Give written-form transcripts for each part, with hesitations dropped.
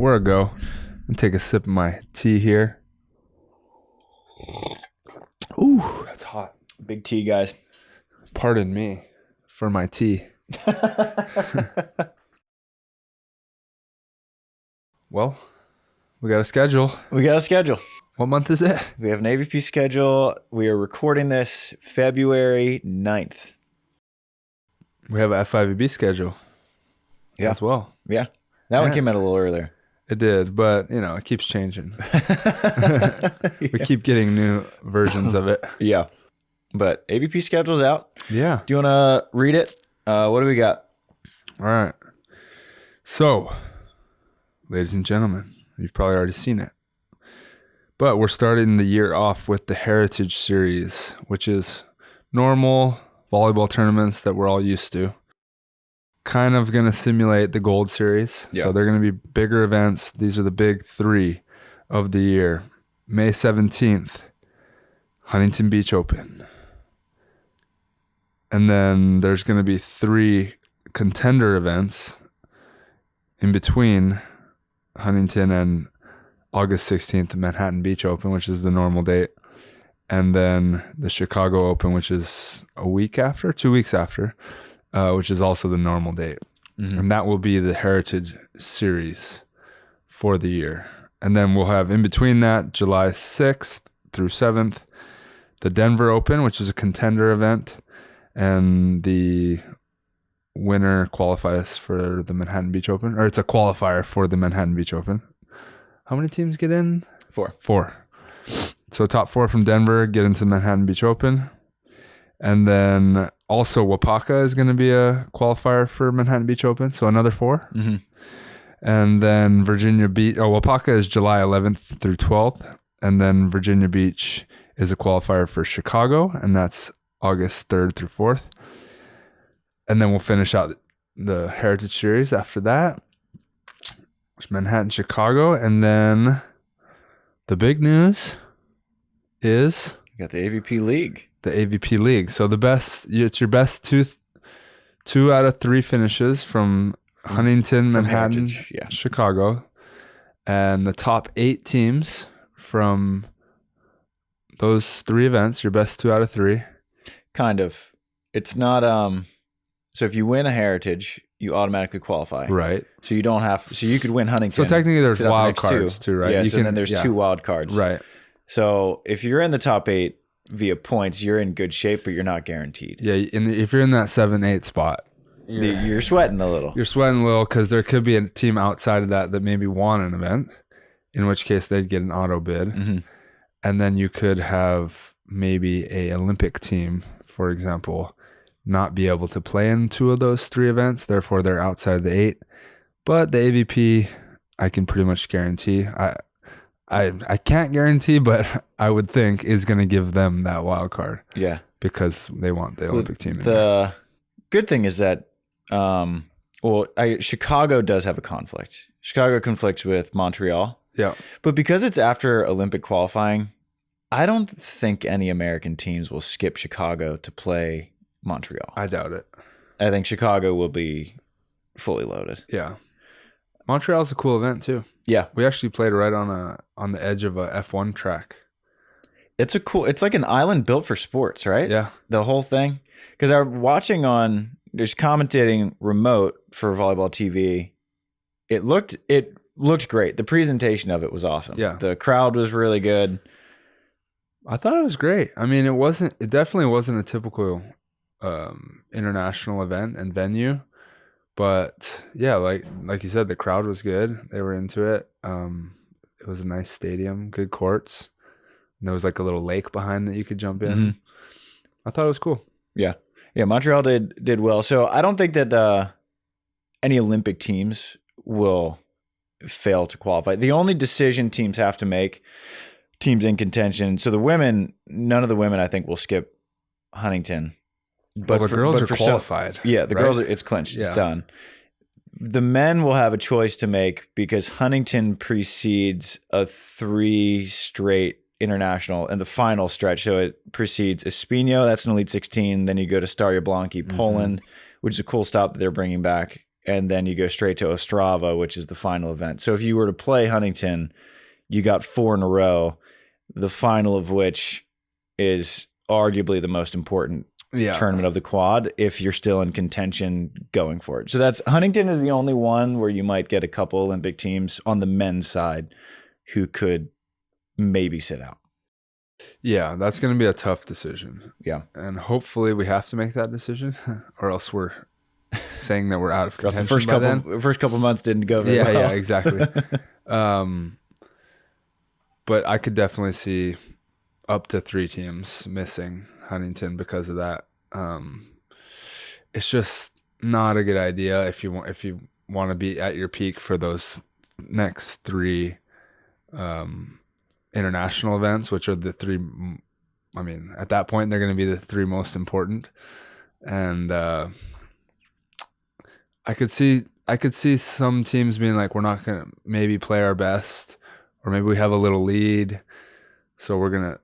we're a go. And take a sip of my tea here. Ooh, that's hot. Big tea, guys. Pardon me for my tea. Well, we got a schedule. What month is it? We have an AVP schedule. We are recording this February 9th. We have a F5B schedule as well. Yeah. That one came out a little earlier. It did, but, it keeps changing. We keep getting new versions of it. Yeah. But AVP schedule's out. Yeah. Do you want to read it? What do we got? All right. So, ladies and gentlemen, you've probably already seen it. But we're starting the year off with the Heritage Series, which is normal volleyball tournaments that we're all used to. Kind of going to simulate the Gold Series. Yeah. So they're going to be bigger events. These are the big three of the year. May 17th, Huntington Beach Open. And then there's going to be 3 contender events in between Huntington and August 16th, Manhattan Beach Open, which is the normal date. And then the Chicago Open, which is 2 weeks after, which is also the normal date. Mm-hmm. And that will be the Heritage Series for the year. And then we'll have in between that, July 6th through 7th, the Denver Open, which is a contender event. And the winner qualifies for the Manhattan Beach Open. Or it's a qualifier for the Manhattan Beach Open. How many teams get in? 4. So top 4 from Denver get into Manhattan Beach Open. And then also Wapaka is going to be a qualifier for Manhattan Beach Open. So another 4. Mm-hmm. And then Virginia Beach. Wapaka is July 11th through 12th. And then Virginia Beach is a qualifier for Chicago. And that's August 3rd through 4th. And then we'll finish out the Heritage Series after that. Manhattan, Chicago. And then the big news is... You got the AVP League. The AVP League. So it's your best two out of 3 finishes from Huntington, Manhattan, Chicago. And the top 8 teams from those 3 events, your best 2 out of 3. Kind of. It's not... So if you win a Heritage, you automatically qualify. Right. So you don't have... So you could win Huntington. So technically there's wild cards too, right? Yeah, then there's 2 wild cards. Right. So if you're in the top 8 via points, you're in good shape, but you're not guaranteed. Yeah, if you're in that 7-8 spot, you're sweating a little. You're sweating a little because there could be a team outside of that maybe won an event, in which case they'd get an auto bid. Mm-hmm. And then you could have maybe a Olympic team, for example, not be able to play in 2 of those 3 events. Therefore, they're outside of the 8. But the AVP, I can pretty much guarantee. I can't guarantee, but I would think is going to give them that wild card. Yeah. Because they want the Olympic team in there. The good thing is that, Chicago does have a conflict. Chicago conflicts with Montreal. Yeah. But because it's after Olympic qualifying, I don't think any American teams will skip Chicago to play Montreal. I doubt it. I think Chicago will be fully loaded. Yeah. Montreal's a cool event too. Yeah. We actually played right on the edge of a F1 track. It's like an island built for sports, right? Yeah. The whole thing. Because I'm watching there's commentating remote for volleyball TV. It looked great. The presentation of it was awesome. Yeah. The crowd was really good. I thought it was great. I mean, it definitely wasn't a typical international event and venue. But yeah, like you said, the crowd was good. They were into it. It was a nice stadium, good courts. And there was like a little lake behind that you could jump in. Mm-hmm. I thought it was cool. Yeah. Yeah, Montreal did well. So I don't think that any Olympic teams will fail to qualify. The only decision teams have to make, teams in contention. So the women, none of the women I think will skip Huntington. But the girls are qualified. The girls, it's clinched. Yeah. It's done. The men will have a choice to make because Huntington precedes a 3 straight international in the final stretch. So it precedes Espino, that's an Elite 16. Then you go to Staria Blanki, Poland, which is a cool stop that they're bringing back. and then you go straight to Ostrava, which is the final event. So if you were to play Huntington, you got 4 in a row, the final of which is arguably the most important tournament of the quad if you're still in contention going for it. So that's Huntington is the only one where you might get a couple Olympic teams on the men's side who could maybe sit out. Yeah, that's going to be a tough decision. Yeah. And hopefully we have to make that decision or else we're saying that we're out of contention the first couple months didn't go very well. Yeah, exactly. But I could definitely see up to 3 teams missing Huntington because of that. It's just not a good idea if you want to be at your peak for those next 3 international events, which are the 3. I mean, at that point, they're going to be the 3 most important. And I could see some teams being like, we're not going to maybe play our best, or maybe we have a little lead, so we're going to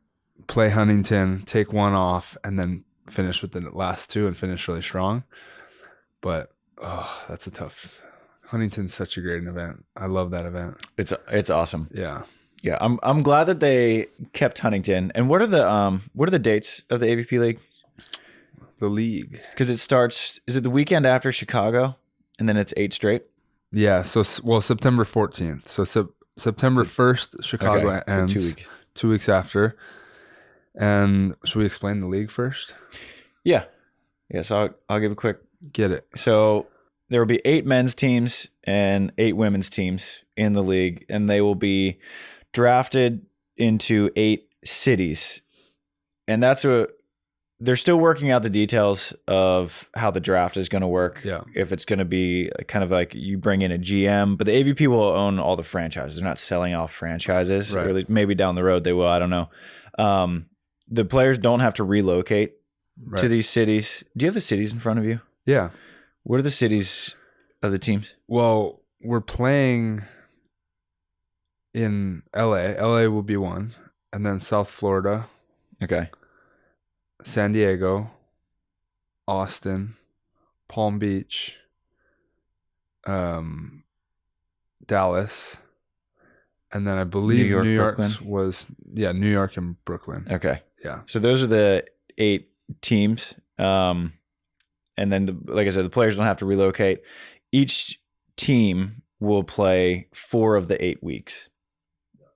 play Huntington, take 1 off, and then finish with the last 2 and finish really strong. But that's a tough. Huntington's such a great event. I love that event. It's awesome. Yeah. Yeah, I'm glad that they kept Huntington. And what are the dates of the AVP League? The league, because it starts. Is it the weekend after Chicago, and then it's 8 straight? Yeah. So September 14th. So September 1st, Chicago ends. So 2 weeks. 2 weeks after. And should we explain the league first? Yeah. Yeah. So I'll give a quick. Get it. So there will be 8 men's teams and 8 women's teams in the league, and they will be drafted into 8 cities. And they're still working out the details of how the draft is going to work. Yeah. If it's going to be kind of like you bring in a GM, but the AVP will own all the franchises. They're not selling off franchises. Right. Or at least maybe down the road they will. I don't know. The players don't have to relocate to these cities. Do you have the cities in front of you? Yeah. What are the cities of the teams? Well, we're playing in LA. LA will be 1. And then South Florida. Okay. San Diego. Austin. Palm Beach. Dallas. And then I believe New York's was New York and Brooklyn. Okay. Yeah. So those are the 8 teams. And then, like I said, the players don't have to relocate. Each team will play 4 of the 8 weeks.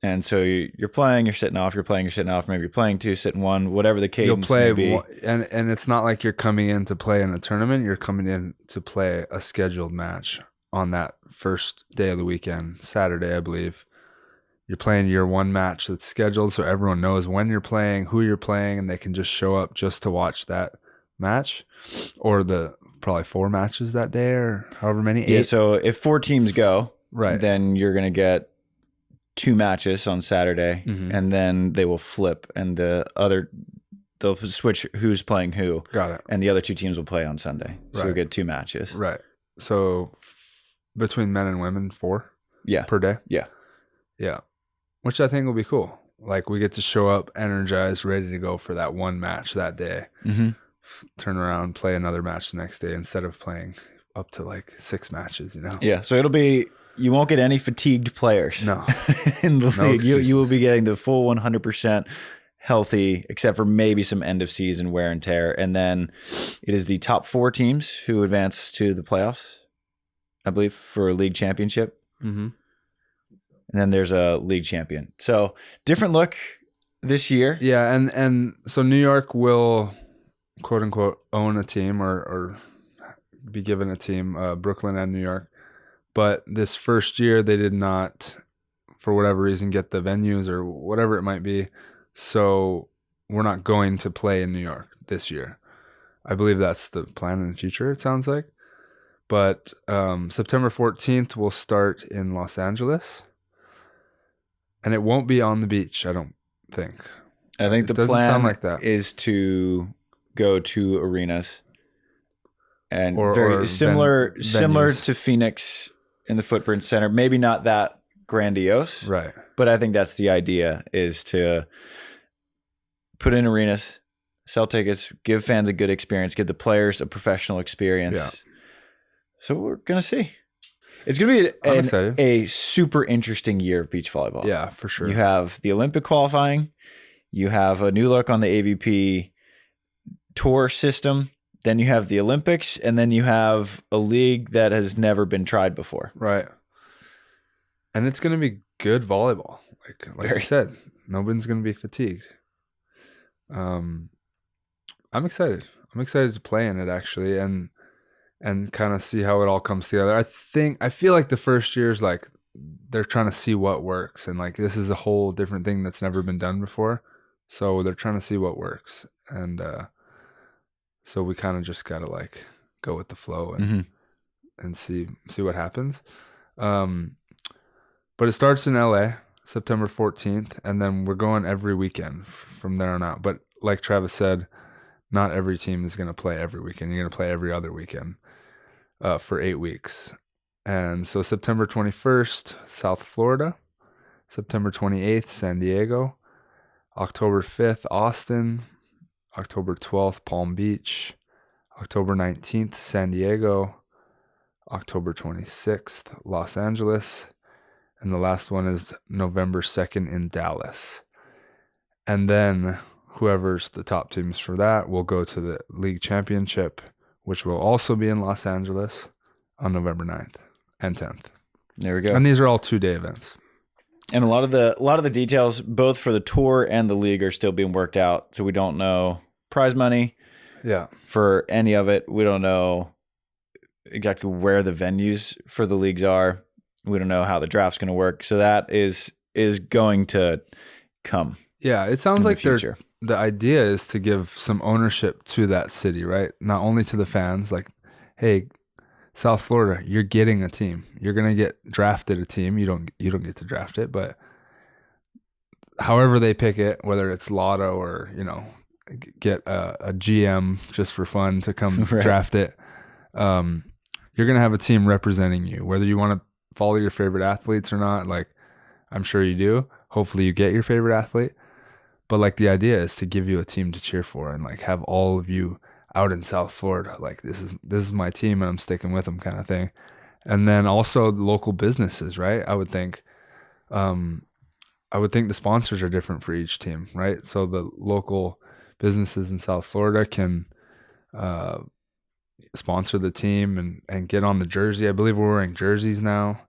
And so you're playing, you're sitting off, you're playing, you're sitting off. Maybe you're playing 2, sitting 1, whatever the cadence may be. And it's not like you're coming in to play in a tournament. You're coming in to play a scheduled match on that first day of the weekend, Saturday, I believe. You're playing your 1 match that's scheduled, so everyone knows when you're playing, who you're playing, and they can just show up just to watch that match, or the probably 4 matches that day, or however many. 8. Yeah. So if 4 teams go, right, then you're gonna get 2 matches on Saturday, and then they will flip, and they'll switch who's playing who. Got it. And the other 2 teams will play on Sunday, so you'll get 2 matches. Right. So between men and women, 4. Yeah. Per day. Yeah. Yeah. Which I think will be cool. Like we get to show up energized, ready to go for that 1 match that day. Turn around, play another match the next day instead of playing up to like 6 matches, you know? Yeah. So you won't get any fatigued players. No. In the league. Excuses. You will be getting the full 100% healthy, except for maybe some end of season wear and tear. And then it is the top 4 teams who advance to the playoffs, I believe, for a league championship. And then there's a league champion. So different look this year. Yeah, and so New York will, quote unquote, own a team or be given a team, Brooklyn and New York. But this first year they did not, for whatever reason, get the venues or whatever it might be. So we're not going to play in New York this year. I believe that's the plan in the future, it sounds like. But September 14th will start in Los Angeles. And it won't be on the beach, I don't think. I think the plan is to go to arenas and very similar to Phoenix in the Footprint Center. Maybe not that grandiose, right? But I think that's the idea: is to put in arenas, sell tickets, give fans a good experience, give the players a professional experience. So we're gonna see. It's gonna I'm be excited. a super interesting year of beach volleyball. Yeah, for sure. You have the Olympic qualifying. You have a new look on the AVP tour system. Then you have the Olympics, and then you have a league that has never been tried before. Right. And it's going to be good volleyball. Like I said, nobody's going to be fatigued. I'm excited. I'm excited to play in it, actually, and kind of see how it all comes together. I feel like the first year is like they're trying to see what works, and like this is a whole different thing that's never been done before. So they're trying to see what works, and so we kind of just gotta like go with the flow and see what happens. But it starts in LA September 14th, and then we're going every weekend from there on out. But like Travis said, not every team is going to play every weekend. You're going to play every other weekend for 8 weeks. And so September 21st, South Florida. September 28th, San Diego. October 5th, Austin. October 12th, Palm Beach. October 19th, San Diego. October 26th, Los Angeles. And the last one is November 2nd in Dallas. And then whoever's the top teams for that will go to the league championship, which will also be in Los Angeles on November 9th and 10th. There we go. And these are all 2-day events. And a lot of the details, both for the tour and the league, are still being worked out. So we don't know prize money. Yeah. For any of it. We don't know exactly where the venues for the leagues are. We don't know how the draft's going to work. So that is going to come. Yeah, it sounds like the idea is to give some ownership to that city, right? Not only to the fans, like, hey, South Florida, you're getting a team. You're gonna get drafted a team. You don't get to draft it, but however they pick it, whether it's lotto or get a GM just for fun to come draft it, you're gonna have a team representing you, whether you want to follow your favorite athletes or not. Like, I'm sure you do. Hopefully you get your favorite athlete. But like the idea is to give you a team to cheer for and like have all of you out in South Florida. Like this is my team and I'm sticking with them kind of thing. And then also local businesses, right? I would think the sponsors are different for each team, right? So the local businesses in South Florida can sponsor the team and get on the jersey. I believe we're wearing jerseys now.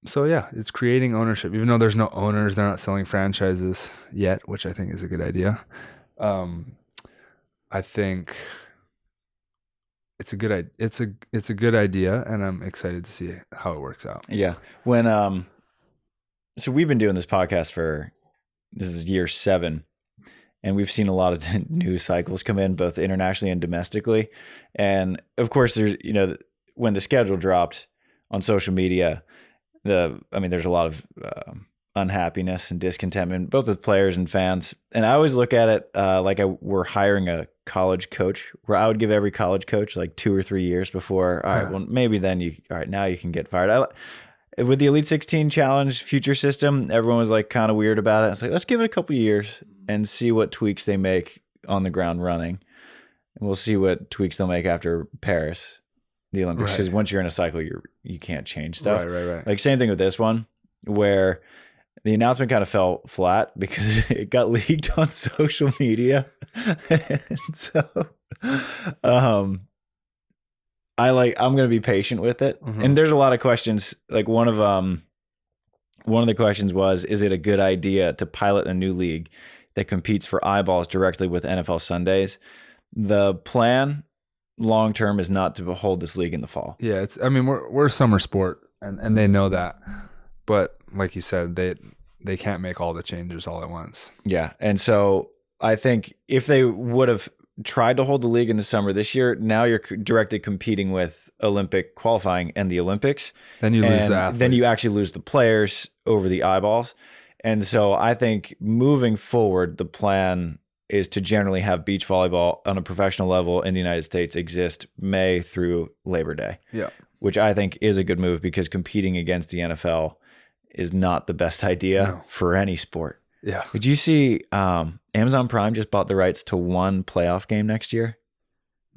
So yeah, it's creating ownership. Even though there's no owners, they're not selling franchises yet, which I think is a good idea. I think it's a good idea, and I'm excited to see how it works out. Yeah. So we've been doing this podcast this is year 7, and we've seen a lot of news cycles come in both internationally and domestically. And of course, there's when the schedule dropped on social media, there's a lot of unhappiness and discontentment, both with players and fans. And I always look at it like we're hiring a college coach, where I would give every college coach like 2 or 3 years before, all right, well, maybe then now you can get fired. With the Elite 16 Challenge future system, everyone was like kind of weird about it. It's like, let's give it a couple years and see what tweaks they make on the ground running. And we'll see what tweaks they'll make after Paris, the Olympics, because once you're in a cycle, you can't change stuff. Right. Like same thing with this one, where the announcement kind of fell flat because it got leaked on social media. And so, I'm going to be patient with it. Mm-hmm. And there's a lot of questions. Like one of the questions was, is it a good idea to pilot a new league that competes for eyeballs directly with NFL Sundays? The plan long term is not to hold this league in the fall. Yeah, we're a summer sport, and they know that. But like you said, they can't make all the changes all at once. Yeah, and so I think if they would have tried to hold the league in the summer this year, now you're directly competing with Olympic qualifying and the Olympics. Then you lose the athletes. Then you actually lose the players over the eyeballs. And so I think moving forward, the plan is to generally have beach volleyball on a professional level in the United States exist May through Labor Day. Yeah. Which I think is a good move, because competing against the NFL is not the best idea for any sport. Yeah. Did you see Amazon Prime just bought the rights to one playoff game next year?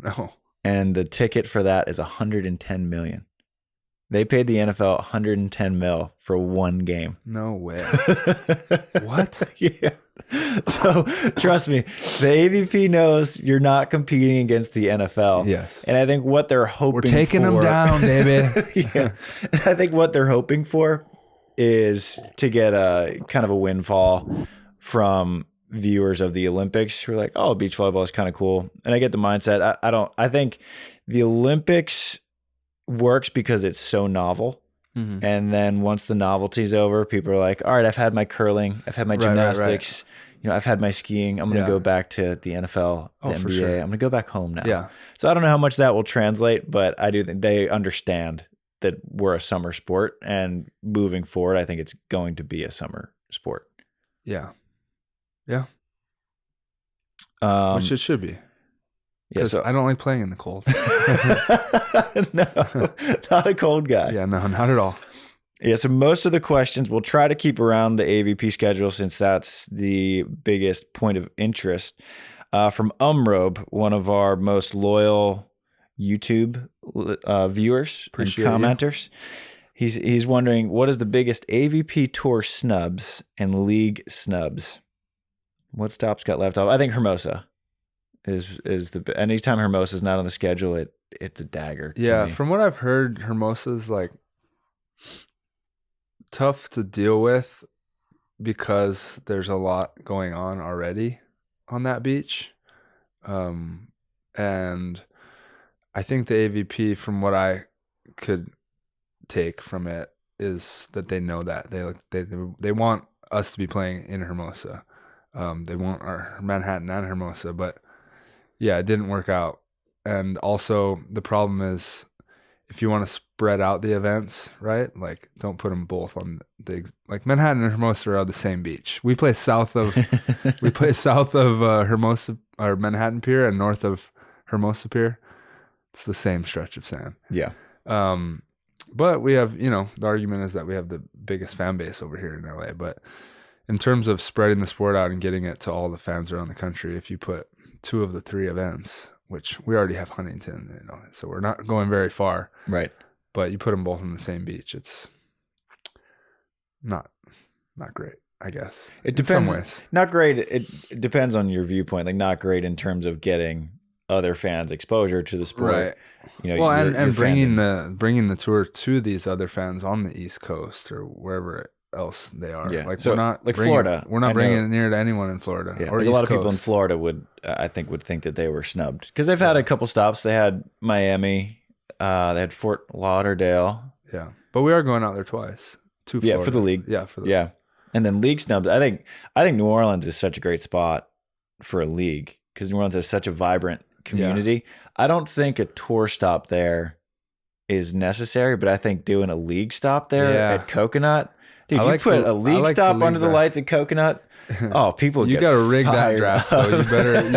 No. and the ticket for that is 110 million. They paid the NFL 110 mil for one game. No way. What? Yeah. So trust me, the AVP knows you're not competing against the NFL. Yes. And I think what they're hoping We're taking them down, baby. Yeah. I think what they're hoping for is to get a kind of a windfall from viewers of the Olympics who are like, oh, beach volleyball is kind of cool. And I get the mindset. I think the Olympics works because it's so novel. Mm-hmm. And then once the novelty's over, people are like, all right, I've had my curling, I've had my gymnastics, you know, I've had my skiing. I'm going to go back to the NFL, the NBA. Sure. I'm going to go back home now. Yeah. So I don't know how much that will translate, but I do think they understand that we're a summer sport, and moving forward, I think it's going to be a summer sport. Yeah. Yeah. Which it should be. Yeah, so I don't like playing in the cold. No, not a cold guy. Yeah, no, not at all. Yeah, so most of the questions we'll try to keep around the AVP schedule since that's the biggest point of interest. From Umrobe, one of our most loyal YouTube viewers and commenters. He's wondering, what is the biggest AVP Tour snubs and league snubs? What stops got left off? I think Hermosa is the anytime Hermosa's not on the schedule, it's a dagger. Yeah, from what I've heard, Hermosa's like tough to deal with because there's a lot going on already on that beach. And I think the AVP, from what I could take from it, is that they know that they want us to be playing in Hermosa. They want our Manhattan and Hermosa, but yeah, it didn't work out. And also the problem is, if you want to spread out the events, right? Like, don't put them both on like Manhattan and Hermosa are on the same beach. We play south of Hermosa or Manhattan Pier and north of Hermosa Pier. It's the same stretch of sand. Yeah. But we have, the argument is that we have the biggest fan base over here in LA. But in terms of spreading the sport out and getting it to all the fans around the country, if you put 2 of the 3 events, which we already have Huntington, so we're not going very far. Right. But you put them both on the same beach, it's not great, I guess. It depends. In some ways. Not great. It depends on your viewpoint. Like, not great in terms of getting other fans exposure to the sport. Right. Well, and bringing the tour to these other fans on the East Coast or wherever else they are. Yeah. Like, so, we're not like Florida. We're not bringing it near to anyone in Florida. Yeah. Or like East a lot of Coast. people in Florida would think that they were snubbed because they've had a couple stops. They had Miami. They had Fort Lauderdale. Yeah, but we are going out there twice. To Florida. Yeah, for the league. Yeah, for the league. And then league snubs. I think New Orleans is such a great spot for a league because New Orleans has such a vibrant community. Yeah. I don't think a tour stop there is necessary, but I think doing a league stop there at Coconut. Dude, you put a league stop under the lights at Coconut. Oh, people! You got to rig that draft though. You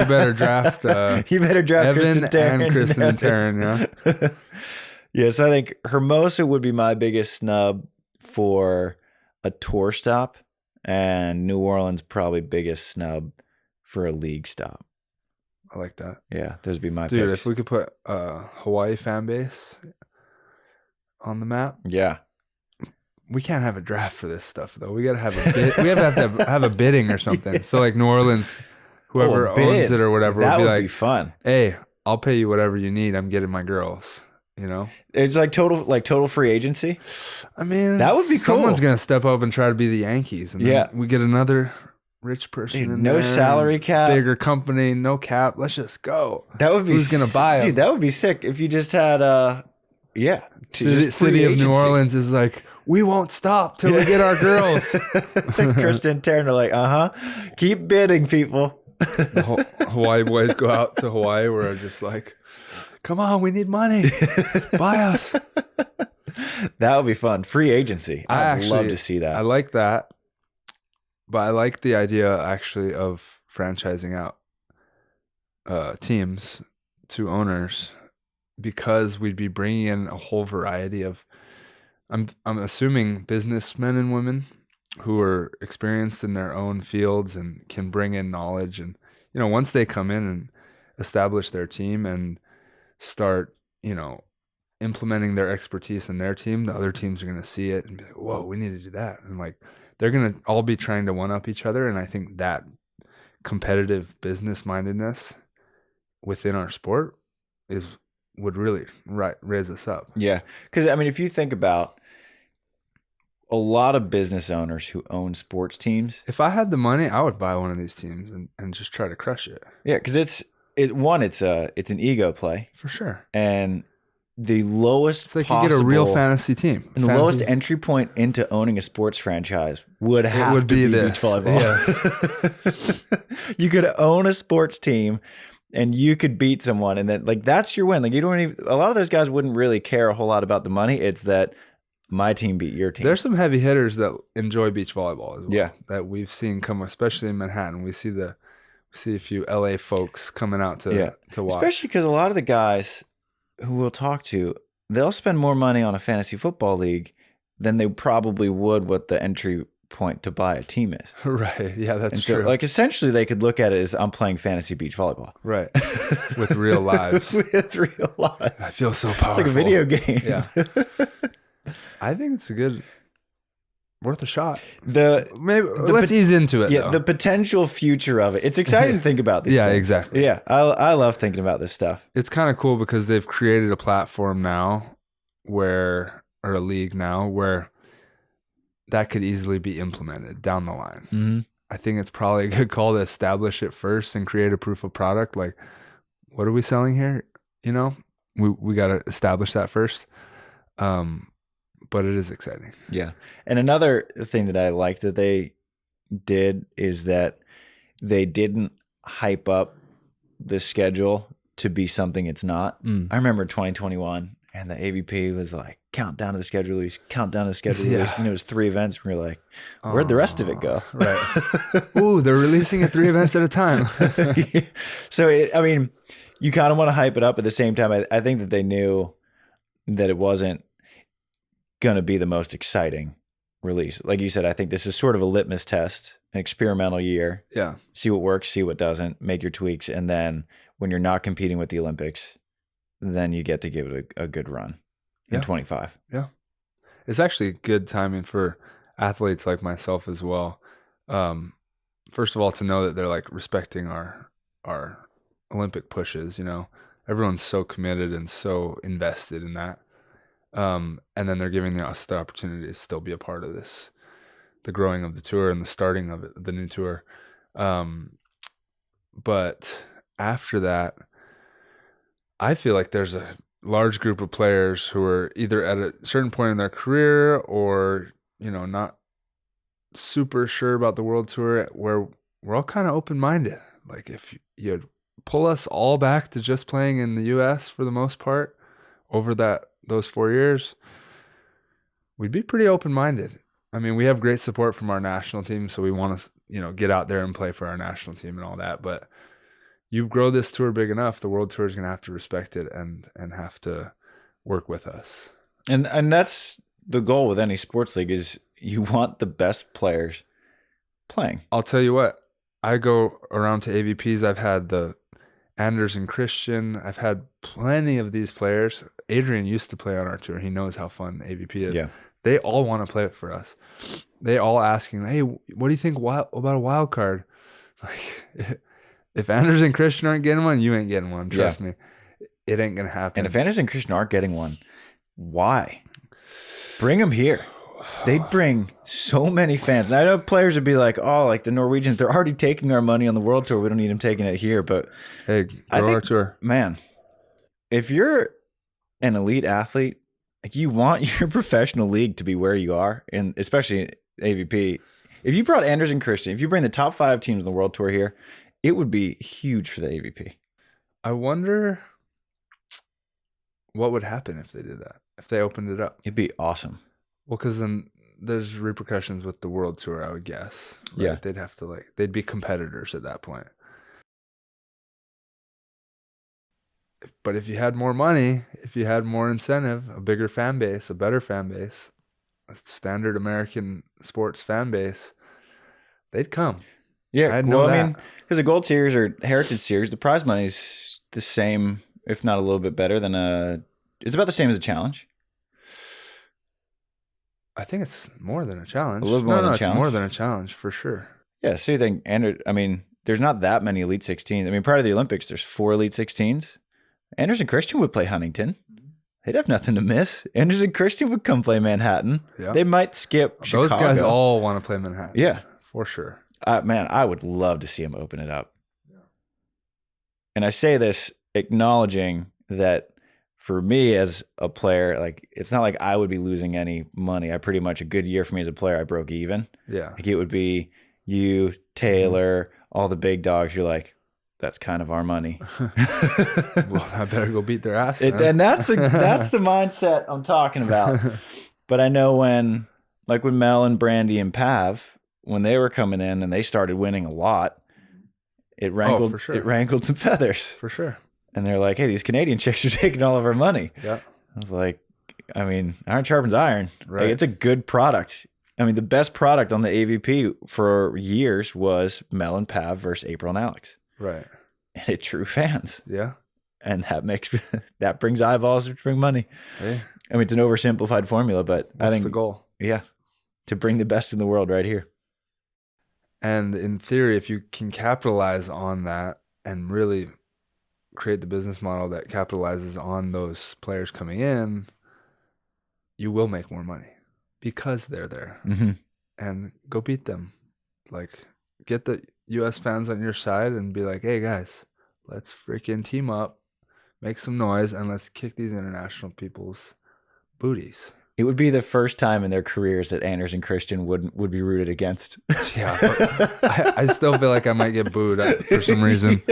better draft. You better draft Evan Kristen and Taryn. Yeah. Yeah. So I think Hermosa would be my biggest snub for a tour stop, and New Orleans probably biggest snub for a league stop. I like that. Yeah, those would be my dude. picks. If we could put Hawaii fan base on the map, yeah. We can't have a draft for this stuff though. We gotta have a bid. We have to have a bidding or something. Yeah. So like New Orleans, whoever owns it or whatever, that would be fun. Hey, I'll pay you whatever you need. I'm getting my girls. It's like total free agency. I mean, that would be cool. Someone's gonna step up and try to be the Yankees, and then we get another rich person. Dude, no salary cap, bigger company, no cap. Let's just go. That would be who's gonna buy them? Dude, that would be sick if you just had City of New Orleans is like, we won't stop till we get our girls. Kristen and Taryn are like, keep bidding, people. The Hawaii boys go out to Hawaii where they're just like, come on, we need money. Buy us. That would be fun. Free agency. I'd love to see that. I like that. But I like the idea actually of franchising out teams to owners, because we'd be bringing in a whole variety of, I'm assuming, businessmen and women who are experienced in their own fields and can bring in knowledge. And once they come in and establish their team and start, implementing their expertise in their team, the other teams are going to see it and be like, whoa, we need to do that. And like, they're going to all be trying to one up each other. And I think that competitive business mindedness within our sport would really raise us up. Yeah. Because, I mean, if you think about a lot of business owners who own sports teams. If I had the money, I would buy one of these teams and just try to crush it. Yeah, because it's an ego play. For sure. And the lowest it's like possible, you get a real fantasy team. And the lowest entry point into owning a sports franchise would be beach volleyball. Yes. You could own a sports team and you could beat someone, and then like that's your win. Like you don't even, a lot of those guys wouldn't really care a whole lot about the money. It's that my team beat your team. There's some heavy hitters that enjoy beach volleyball as well. Yeah. That we've seen come, especially in Manhattan. We see a few LA folks coming out to watch. Especially because a lot of the guys who we'll talk to, they'll spend more money on a fantasy football league than they probably would what the entry point to buy a team is. Right. Yeah, that's true. So, like, essentially they could look at it as I'm playing fantasy beach volleyball. Right. With real lives. With real lives. I feel so powerful. It's like a video game. Yeah. I think it's worth a shot. Let's ease into it. Yeah, though. The potential future of it. It's exciting to think about these things. Exactly. Yeah, I love thinking about this stuff. It's kind of cool because they've created a platform now or a league now where that could easily be implemented down the line. Mm-hmm. I think it's probably a good call to establish it first and create a proof of product. Like, what are we selling here? We got to establish that first. But it is exciting. Yeah. And another thing that I liked that they did is that they didn't hype up the schedule to be something it's not. I remember 2021 and the AVP was like, count down to the schedule release, release. And it was 3 events. And we were like, where'd the rest of it go? Right. Ooh, they're releasing it 3 events at a time. So, you kind of want to hype it up at the same time. I think that they knew that it wasn't going to be the most exciting release. Like you said, I think this is sort of a litmus test, an experimental year. Yeah. See what works, see what doesn't, make your tweaks. And then when you're not competing with the Olympics, then you get to give it a good run in 25. Yeah. It's actually good timing for athletes like myself as well. First of all, to know that they're like respecting our Olympic pushes, everyone's so committed and so invested in that. And then they're giving us the opportunity to still be a part of this, the growing of the tour and the starting of it, the new tour. But after that, I feel like there's a large group of players who are either at a certain point in their career or, not super sure about the world tour, where we're all kind of open-minded. Like if you pull us all back to just playing in the US for the most part over those 4 years, we'd be pretty open-minded. I mean, we have great support from our national team, so we want to, get out there and play for our national team and all that. But you grow this tour big enough, the world tour is going to have to respect it and have to work with us. And that's the goal with any sports league is you want the best players playing. I'll tell you what, I go around to AVPs. I've had the Anders and Christian. I've had plenty of these players. Adrian used to play on our tour. He knows how fun AVP is. Yeah. They all want to play it for us. They all asking, hey, what do you think about a wild card? Like, if Anders and Christian aren't getting one, you ain't getting one. Trust me. It ain't going to happen. And if Anders and Christian aren't getting one, why? Bring them here. They'd bring so many fans. And I know players would be like, oh, like the Norwegians, they're already taking our money on the world tour. We don't need them taking it here. But hey, our tour. Man, if you're an elite athlete, like you want your professional league to be where you are, and especially AVP. If you brought Anders and Christian, if you bring the top 5 teams in the world tour here, it would be huge for the AVP. I wonder what would happen if they did that, if they opened it up. It'd be awesome. Well, because then there's repercussions with the world tour, I would guess. Right? Yeah. They'd have to they'd be competitors at that point. But if you had more money, if you had more incentive, a bigger fan base, a better fan base, a standard American sports fan base, they'd come. Yeah, I know that. because the Gold Series or Heritage Series, the prize money is the same if not a little bit better than it's about the same as a challenge. I think it's more than a challenge. A little more than a it's challenge? more than a challenge for sure. Yeah, so you think, there's not that many Elite 16s. I mean, prior to the Olympics, there's 4 Elite 16s. Anderson Christian would play Huntington. They'd have nothing to miss. Anderson Christian would come play Manhattan. Yeah. They might skip Chicago. Those guys all want to play Manhattan. Yeah. For sure. Man, I would love to see him open it up. Yeah. And I say this acknowledging that for me as a player, like, it's not like I would be losing any money. I pretty much, a good year for me as a player, I broke even. Yeah. Like, it would be you, Taylor, all the big dogs. You're like, that's kind of our money. Well, I better go beat their ass. And that's the mindset I'm talking about. But I know when Mel and Brandy and Pav, when they were coming in and they started winning a lot, it rankled, for sure. It rankled some feathers. For sure. And they're like, hey, these Canadian chicks are taking all of our money. Yeah. I was like, iron sharpens iron. Right. Like, it's a good product. The best product on the AVP for years was Mel and Pav versus April and Alex. Right. And it drew fans. Yeah. And that brings eyeballs, which bring money. Hey. It's an oversimplified formula, but I think the goal. Yeah. To bring the best in the world right here. And in theory, if you can capitalize on that and really create the business model that capitalizes on those players coming in, you will make more money because they're there. Mm-hmm. And go beat them. Like, get the U.S. fans on your side and be like, hey, guys, let's freaking team up, make some noise, and let's kick these international people's booties. It would be the first time in their careers that Anders and Christian would be rooted against. Yeah, but I still feel like I might get booed for some reason.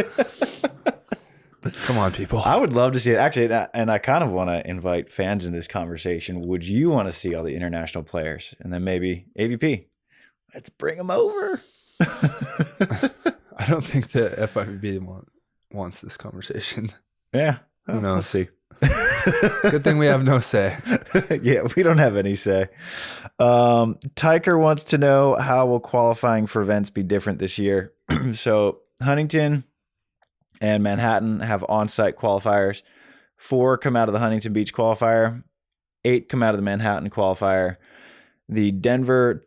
Come on, people. I would love to see it. Actually, and I kind of want to invite fans in this conversation. Would you want to see all the international players? And then maybe AVP. Let's bring them over. I don't think the FIVB wants this conversation. Yeah. Who knows? We'll see. Good thing we have no say. Yeah, we don't have any say. Tyker wants to know, how will qualifying for events be different this year? So Huntington and Manhattan have on-site qualifiers. 4 come out of the Huntington Beach qualifier. 8 come out of the Manhattan qualifier. The Denver,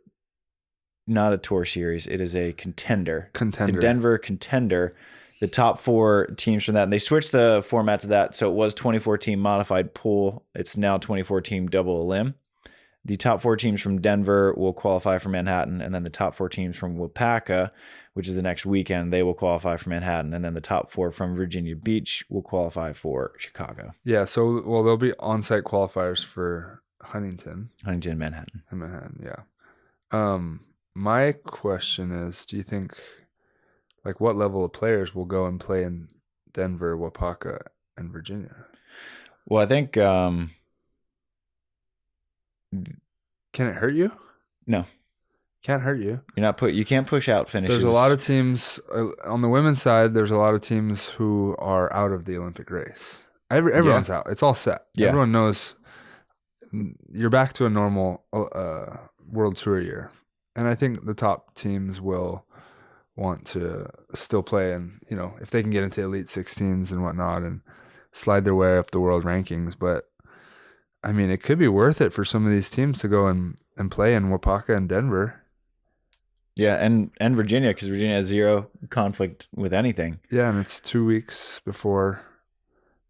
not a tour series, it is a contender. The Denver contender. The top 4 teams from that, and they switched the format to that. So it was 24-team modified pool. It's now 24-team double elim. The top 4 teams from Denver will qualify for Manhattan, and then the top 4 teams from Wapaka, which is the next weekend, they will qualify for Manhattan, and then the top 4 from Virginia Beach will qualify for Chicago. Yeah, so there'll be on-site qualifiers for Huntington, Manhattan, and Manhattan. Yeah. My question is, do you think, like, what level of players will go and play in Denver, Wapaka, and Virginia? Well, I think can it hurt you? No. Can't hurt you. You can't push out finishes. There's a lot of teams on the women's side. There's a lot of teams who are out of the Olympic race. Everyone's out. It's all set. Yeah. Everyone knows you're back to a normal World Tour year, and I think the top teams will want to still play, and if they can get into Elite 16s and whatnot and slide their way up the world rankings. But it could be worth it for some of these teams to go and play in Wapaka and Denver. Yeah, and Virginia, because Virginia has zero conflict with anything. Yeah, and it's 2 weeks before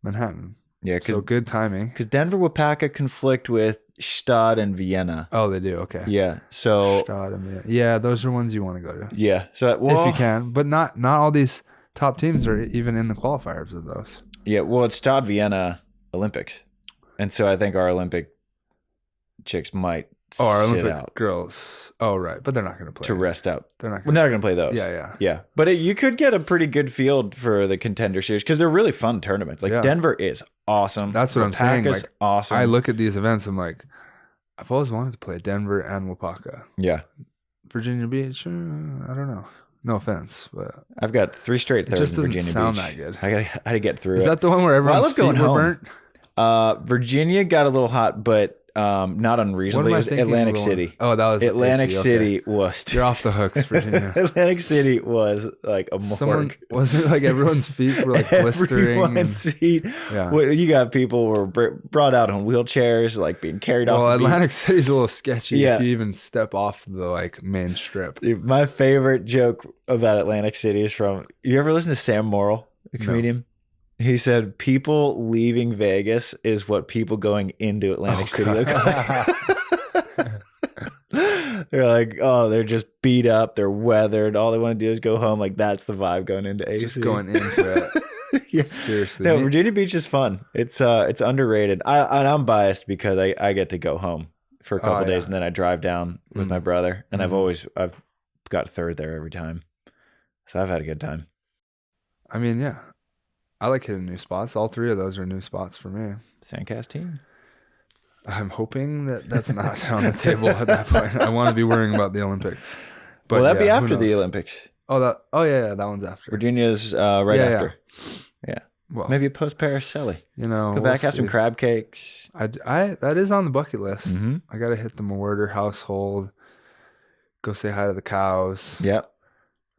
Manhattan. Yeah, so good timing. Because Denver, Wapaka conflict with Stade and Vienna. Oh, they do. Okay. Yeah. So Stade and Vienna. Yeah, those are ones you want to go to. Yeah. So if you can, but not all these top teams are even in the qualifiers of those. Yeah. Well, it's Stade Vienna Olympics, and so I think our Olympic chicks might. Our Olympic girls. Oh, right. But they're not going to play. To rest out. They're not We're not going to play those. Yeah. But you could get a pretty good field for the contender series because they're really fun tournaments. Like Denver is awesome. That's what I'm saying. Wapaka's awesome. I look at these events, I'm like, I've always wanted to play Denver and Wapaka. Yeah. Virginia Beach, I don't know. No offense, but I've got 3 straight thirds. It just doesn't Virginia sound Beach. that good. I had to get through. Is that the one where everyone's feet were burnt? Virginia got a little hot, but not unreasonably. What am I It was thinking Atlantic of going- City. Oh, that was Atlantic AC, okay. City was. You're off the hooks, Virginia. Atlantic City was like a Someone morgue. wasn't it like everyone's feet were like blistering. Everyone's feet. Yeah. Well, you got people were brought out on wheelchairs, like being carried off. Well, the Atlantic City's a little sketchy Yeah. if you even step off the like main strip. Dude, my favorite joke about Atlantic City is from. You ever listen to Sam Morrill, the No. comedian? He said, "People leaving Vegas is what people going into Atlantic City look like." They're like, oh, they're just beat up, they're weathered. All they want to do is go home. Like that's the vibe going into AC. Just going into it. Yeah. Seriously. No, Virginia Beach is fun. It's underrated. I'm biased because I get to go home for a couple days and then I drive down with my brother. And I've got third there every time. So I've had a good time. I mean, yeah. I like hitting new spots. All three of those are new spots for me. SANDCAST team. I'm hoping that that's not on the table at that point. I want to be worrying about the Olympics. But Will that be who after the knows? Olympics? Oh yeah, that one's after. Virginia's right Yeah, after. Yeah. Well, Maybe a post Paris Celly. you know, Go back, have some crab cakes. I that is on the bucket list. Mm-hmm. I got to hit the Mewurder household. Go say hi to the cows. Yep.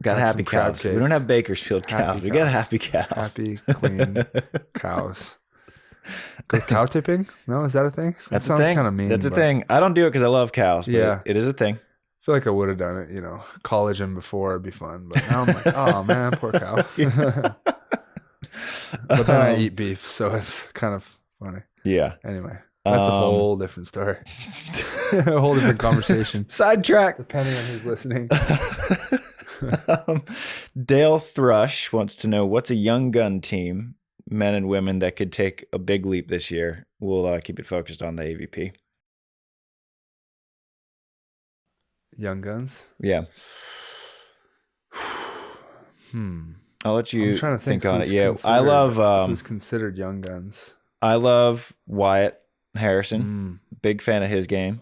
Got Have happy some crab cows. We don't have Bakersfield Happy cows. We got cows. happy cows. Happy, clean cows. Go cow tipping? No, is that a thing? That That's a sounds thing. kind of mean. That's a but thing. I don't do it because I love cows. But Yeah. it is a thing. I feel like I would have done it, college and before it'd be fun. But now I'm like, oh man, poor cow. But then I eat beef, so it's kind of funny. Yeah. Anyway, that's a whole different story. A whole different conversation. Sidetrack. Depending on who's listening. Dale Thrush wants to know what's a young gun team, men and women, that could take a big leap this year. We'll keep it focused on the AVP. Young Guns. Yeah. I'll let you I'm trying to think on it. who's Yeah, I considered- love who's considered Young Guns. I love Wyatt Harrison. Big fan of his game.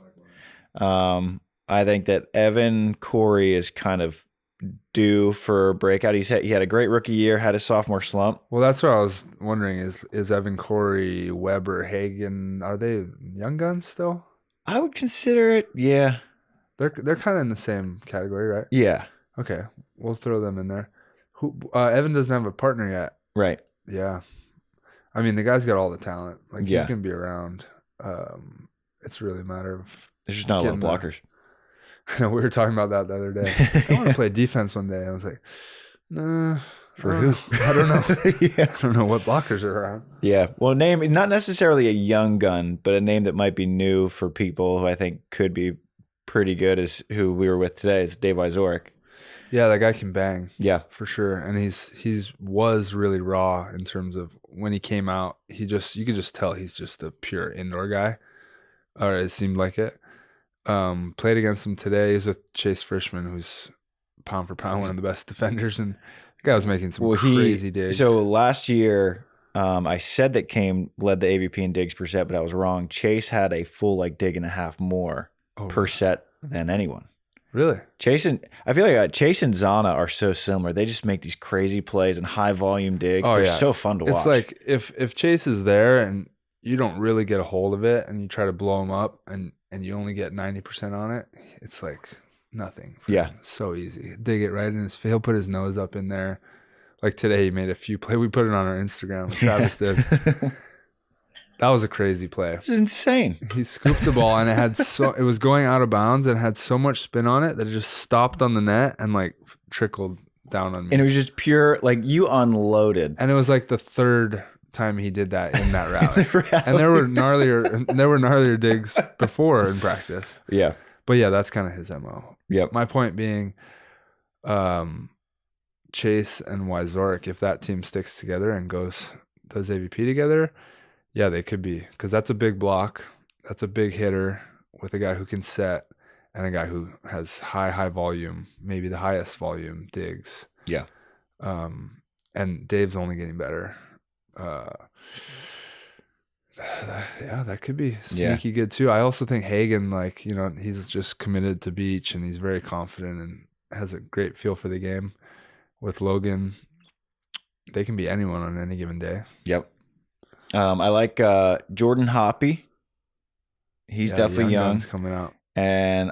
I think that Evan Corey is kind of due for a breakout. He had a great rookie year, had a sophomore slump. Well, that's what I was wondering. Is Evan Corey, Weber, Hagen, are they Young Guns still? I would consider it. Yeah. They're kind of in the same category, right? Yeah. Okay, we'll throw them in there. Evan doesn't have a partner yet. Right. Yeah, I mean the guy's got all the talent. Like Yeah. he's gonna be around. It's really a matter of. There's just not a lot of Getting blockers. I know we were talking about that the other day. It's like, I want to play defense one day. I was like, nah. For I who? don't know. I don't know. Yeah. I don't know what blockers are around. Yeah. Well, name not necessarily a young gun, but a name that might be new for people who I think could be pretty good is who we were with today. Is Dave Wyzorek. Yeah, that guy can bang. Yeah. For sure. And he's was really raw in terms of when he came out. You could just tell he's just a pure indoor guy. Or it seemed like it. Played against him today. He's with Chase Frischman, who's pound for pound one of the best defenders, and the guy was making some crazy digs. So last year, I said that Kame led the AVP in digs per set, but I was wrong. Chase had a full dig and a half more per set than anyone. Really? I feel like Chase and Zana are so similar. They just make these crazy plays and high volume digs. They're so fun to watch. It's like if Chase is there and you don't really get a hold of it and you try to blow him up and you only get 90% on it, it's like nothing. Yeah. So easy. Dig it right in his face. He'll put his nose up in there. Like today he made a few plays. We put it on our Instagram. Travis did. That was a crazy play. It's insane. He scooped the ball and it was going out of bounds and had so much spin on it that it just stopped on the net and trickled down on me. And it was just pure, you unloaded. And it was like the third time he did that in that rally. And there were gnarlier digs before in practice. Yeah. But yeah, that's kind of his MO. Yep. My point being, Chase and Wyzorek, if that team sticks together and does AVP together, yeah, they could be, because that's a big block. That's a big hitter with a guy who can set and a guy who has high volume, maybe the highest volume digs. Yeah. And Dave's only getting better. Yeah, that could be sneaky good too. I also think Hagen, he's just committed to beach and he's very confident and has a great feel for the game. With Logan, they can be anyone on any given day. Yep. I like Jordan Hoppy. He's definitely young. Gun's coming out. And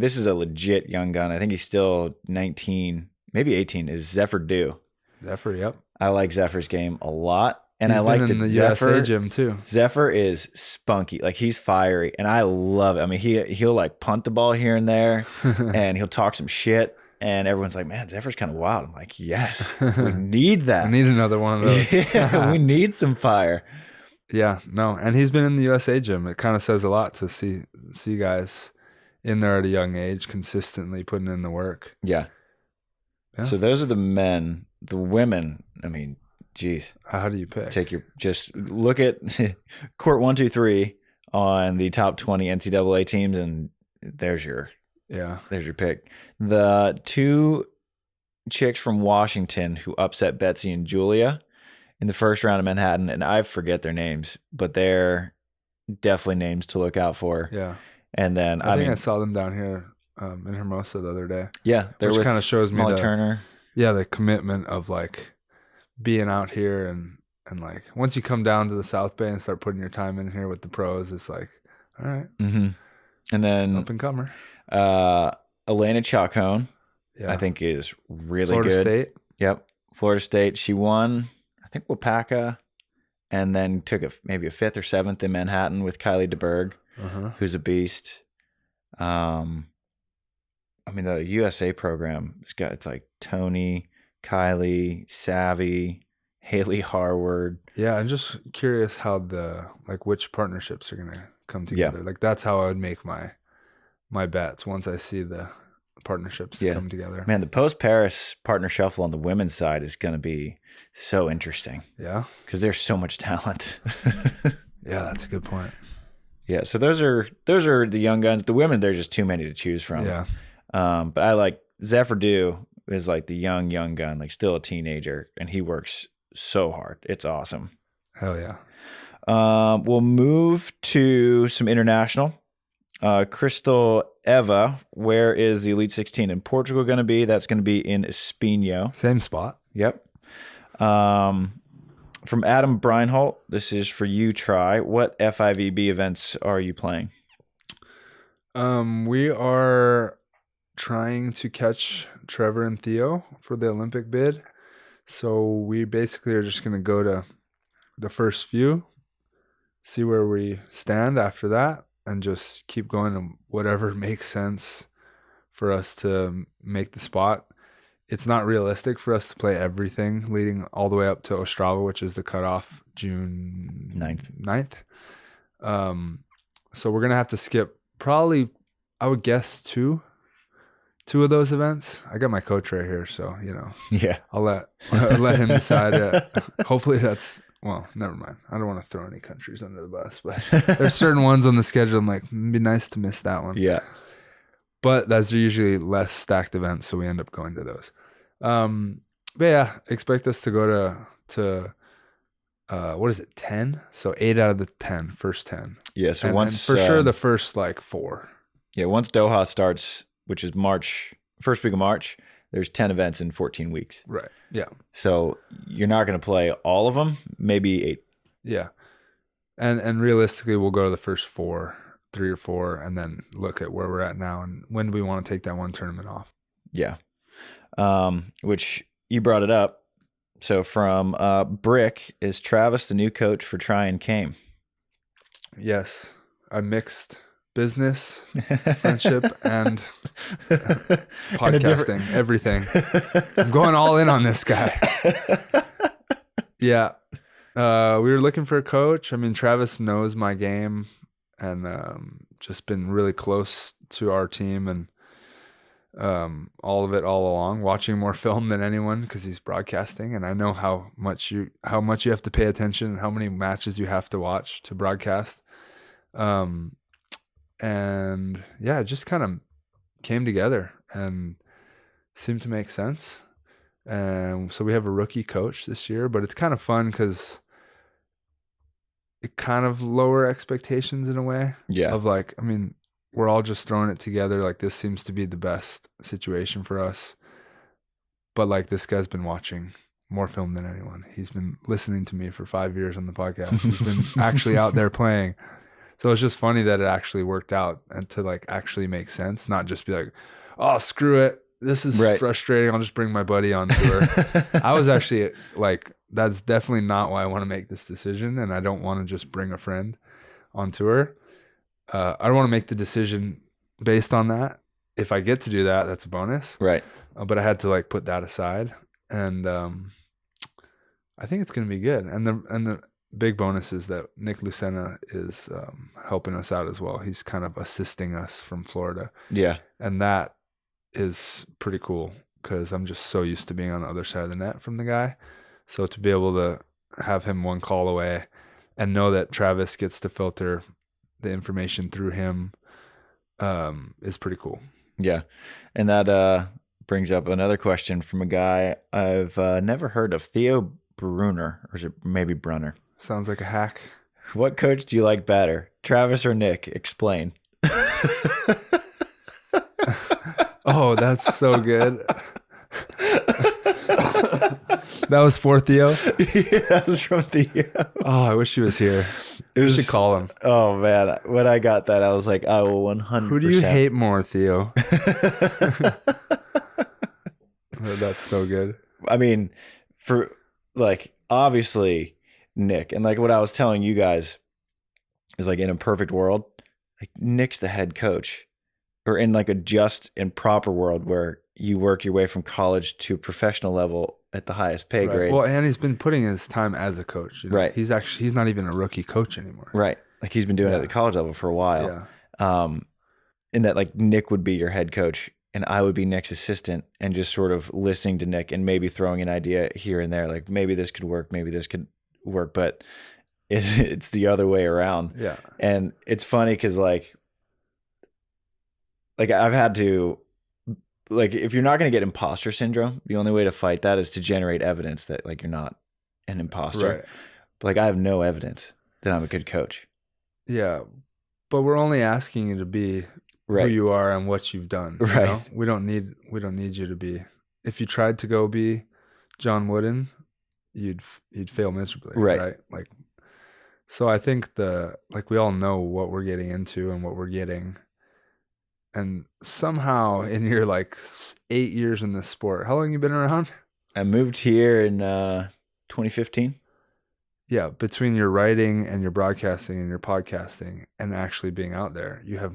this is a legit young gun. I think he's still 19, maybe 18, is Zephyr Dew. Zephyr, yep. I like Zephyr's game a lot. And He's I like been in that the Zephyr, USA gym too. Zephyr is spunky. Like, he's fiery. And I love it. I mean, he'll like punt the ball here and there and he'll talk some shit. And everyone's like, man, Zephyr's kind of wild. I'm like, yes, we need that. I need another one of those. Yeah, we need some fire. Yeah, no. And he's been in the USA gym. It kind of says a lot to see guys in there at a young age consistently putting in the work. Yeah. So those are the men. The women, I mean, geez. How do you pick? Just look at court 1, 2, 3 on the top 20 NCAA teams, and there's your pick. The 2 chicks from Washington who upset Betsy and Julia in the first round of Manhattan, and I forget their names, but they're definitely names to look out for. Yeah. And then I think I saw them down here in Hermosa the other day. Yeah, which kind of shows me Molly Turner. Yeah, the commitment of like being out here and like once you come down to the South Bay and start putting your time in here with the pros, it's like, all right. Mm-hmm. And then up and comer. Elena Chacon, I think is really Florida good. State. Yep, Florida State. She won, I think, Wapaka, and then took maybe a 5th or 7th in Manhattan with Kylie DeBerg, who's a beast. I mean, the USA program, it's like Tony, Kylie, Savvy, Haley Harward. Yeah, I'm just curious how which partnerships are gonna come together. Yeah. Like that's how I would make my bets once I see the partnerships come together. Man, the post-Paris partner shuffle on the women's side is gonna be so interesting. Yeah, because there's so much talent. Yeah, that's a good point. Yeah, so those are the young guns. The women, there's just too many to choose from. Yeah. But I like Zephyr Dew is like the young gun, like still a teenager, and he works so hard. It's awesome. Hell yeah. We'll move to some international. Crystal Eva, where is the Elite 16 in Portugal going to be? That's going to be in Espinho. Same spot. Yep. From Adam Breinholt, this is for you, Tri. What FIVB events are you playing? We are trying to catch Trevor and Theo for the Olympic bid. So we basically are just going to go to the first few, see where we stand after that, and just keep going to whatever makes sense for us to make the spot. It's not realistic for us to play everything leading all the way up to Ostrava, which is the cutoff June 9th. So we're going to have to skip probably, I would guess, two of those events. I got my coach right here, so, yeah, I'll let him decide. Hopefully that's, well, never mind. I don't want to throw any countries under the bus, but there's certain ones on the schedule. I'm like, it'd be nice to miss that one. Yeah. But those are usually less stacked events, so we end up going to those. But yeah, expect us to go to what is it, 10? So 8 out of the 10, first 10. Yeah, so and for sure the first 4. Yeah, once Doha starts, which is first week of March, there's 10 events in 14 weeks. Right. Yeah. So you're not going to play all of them, maybe 8. Yeah. And realistically, we'll go to the first 3 or 4, and then look at where we're at now and when do we want to take that one tournament off. Yeah. Which you brought it up. So from Brick, is Travis the new coach for Tri and Chaim? Yes. I mixed business, friendship, and podcasting, everything. I'm going all in on this guy. Yeah. We were looking for a coach. I mean, Travis knows my game and just been really close to our team and all of it all along, watching more film than anyone because he's broadcasting, and I know how much you have to pay attention and how many matches you have to watch to broadcast. And yeah, it just kind of came together and seemed to make sense. And so we have a rookie coach this year, but it's kind of fun because it kind of lower expectations in a way. Yeah. Of like, I mean, we're all just throwing it together. Like, this seems to be the best situation for us. But like, this guy's been watching more film than anyone. He's been listening to me for 5 years on the podcast. He's been actually out there playing. So it's just funny that it actually worked out and to like actually make sense, not just be like, oh, screw it. This is frustrating. I'll just bring my buddy on tour. I was actually like, that's definitely not why I want to make this decision. And I don't want to just bring a friend on tour. I don't want to make the decision based on that. If I get to do that, that's a bonus. Right. But I had to like put that aside. And I think it's going to be good. And the big bonus is that Nick Lucena is helping us out as well. He's kind of assisting us from Florida. Yeah. And that is pretty cool because I'm just so used to being on the other side of the net from the guy. So to be able to have him one call away and know that Travis gets to filter the information through him is pretty cool. Yeah. And that brings up another question from a guy I've never heard of, Theo Brunner, or is it maybe Brunner? Sounds like a hack. What coach do you like better, Travis or Nick? Explain. Oh, that's so good. That was for Theo? Yeah, that was from Theo. Oh, I wish he was here. We should call him. Oh, man. When I got that, I was like, I will 100%. Who do you hate more, Theo? That's so good. I mean, for like, obviously, Nick. And like what I was telling you guys is like in a perfect world, like Nick's the head coach. Or in like a just and proper world where you work your way from college to professional level at the highest pay grade. Well, and he's been putting his time as a coach. You know? Right. He's not even a rookie coach anymore. Right. Like he's been doing it at the college level for a while. Yeah. And that like Nick would be your head coach and I would be Nick's assistant and just sort of listening to Nick and maybe throwing an idea here and there. Like maybe this could work, maybe this could work, but it's the other way around. Yeah. And it's funny because like I've had to, like, if you're not going to get imposter syndrome, the only way to fight that is to generate evidence that, like, you're not an imposter. Right. But, like, I have no evidence that I'm a good coach. Yeah. But we're only asking you to be who you are and what you've done. You know? We don't need you to be. If you tried to go be John Wooden, you'd fail miserably. Right. Like, so I think we all know what we're getting into and what we're getting. And somehow in your like 8 years in this sport, how long you been around? I moved here in 2015. Yeah, between your writing and your broadcasting and your podcasting and actually being out there, you have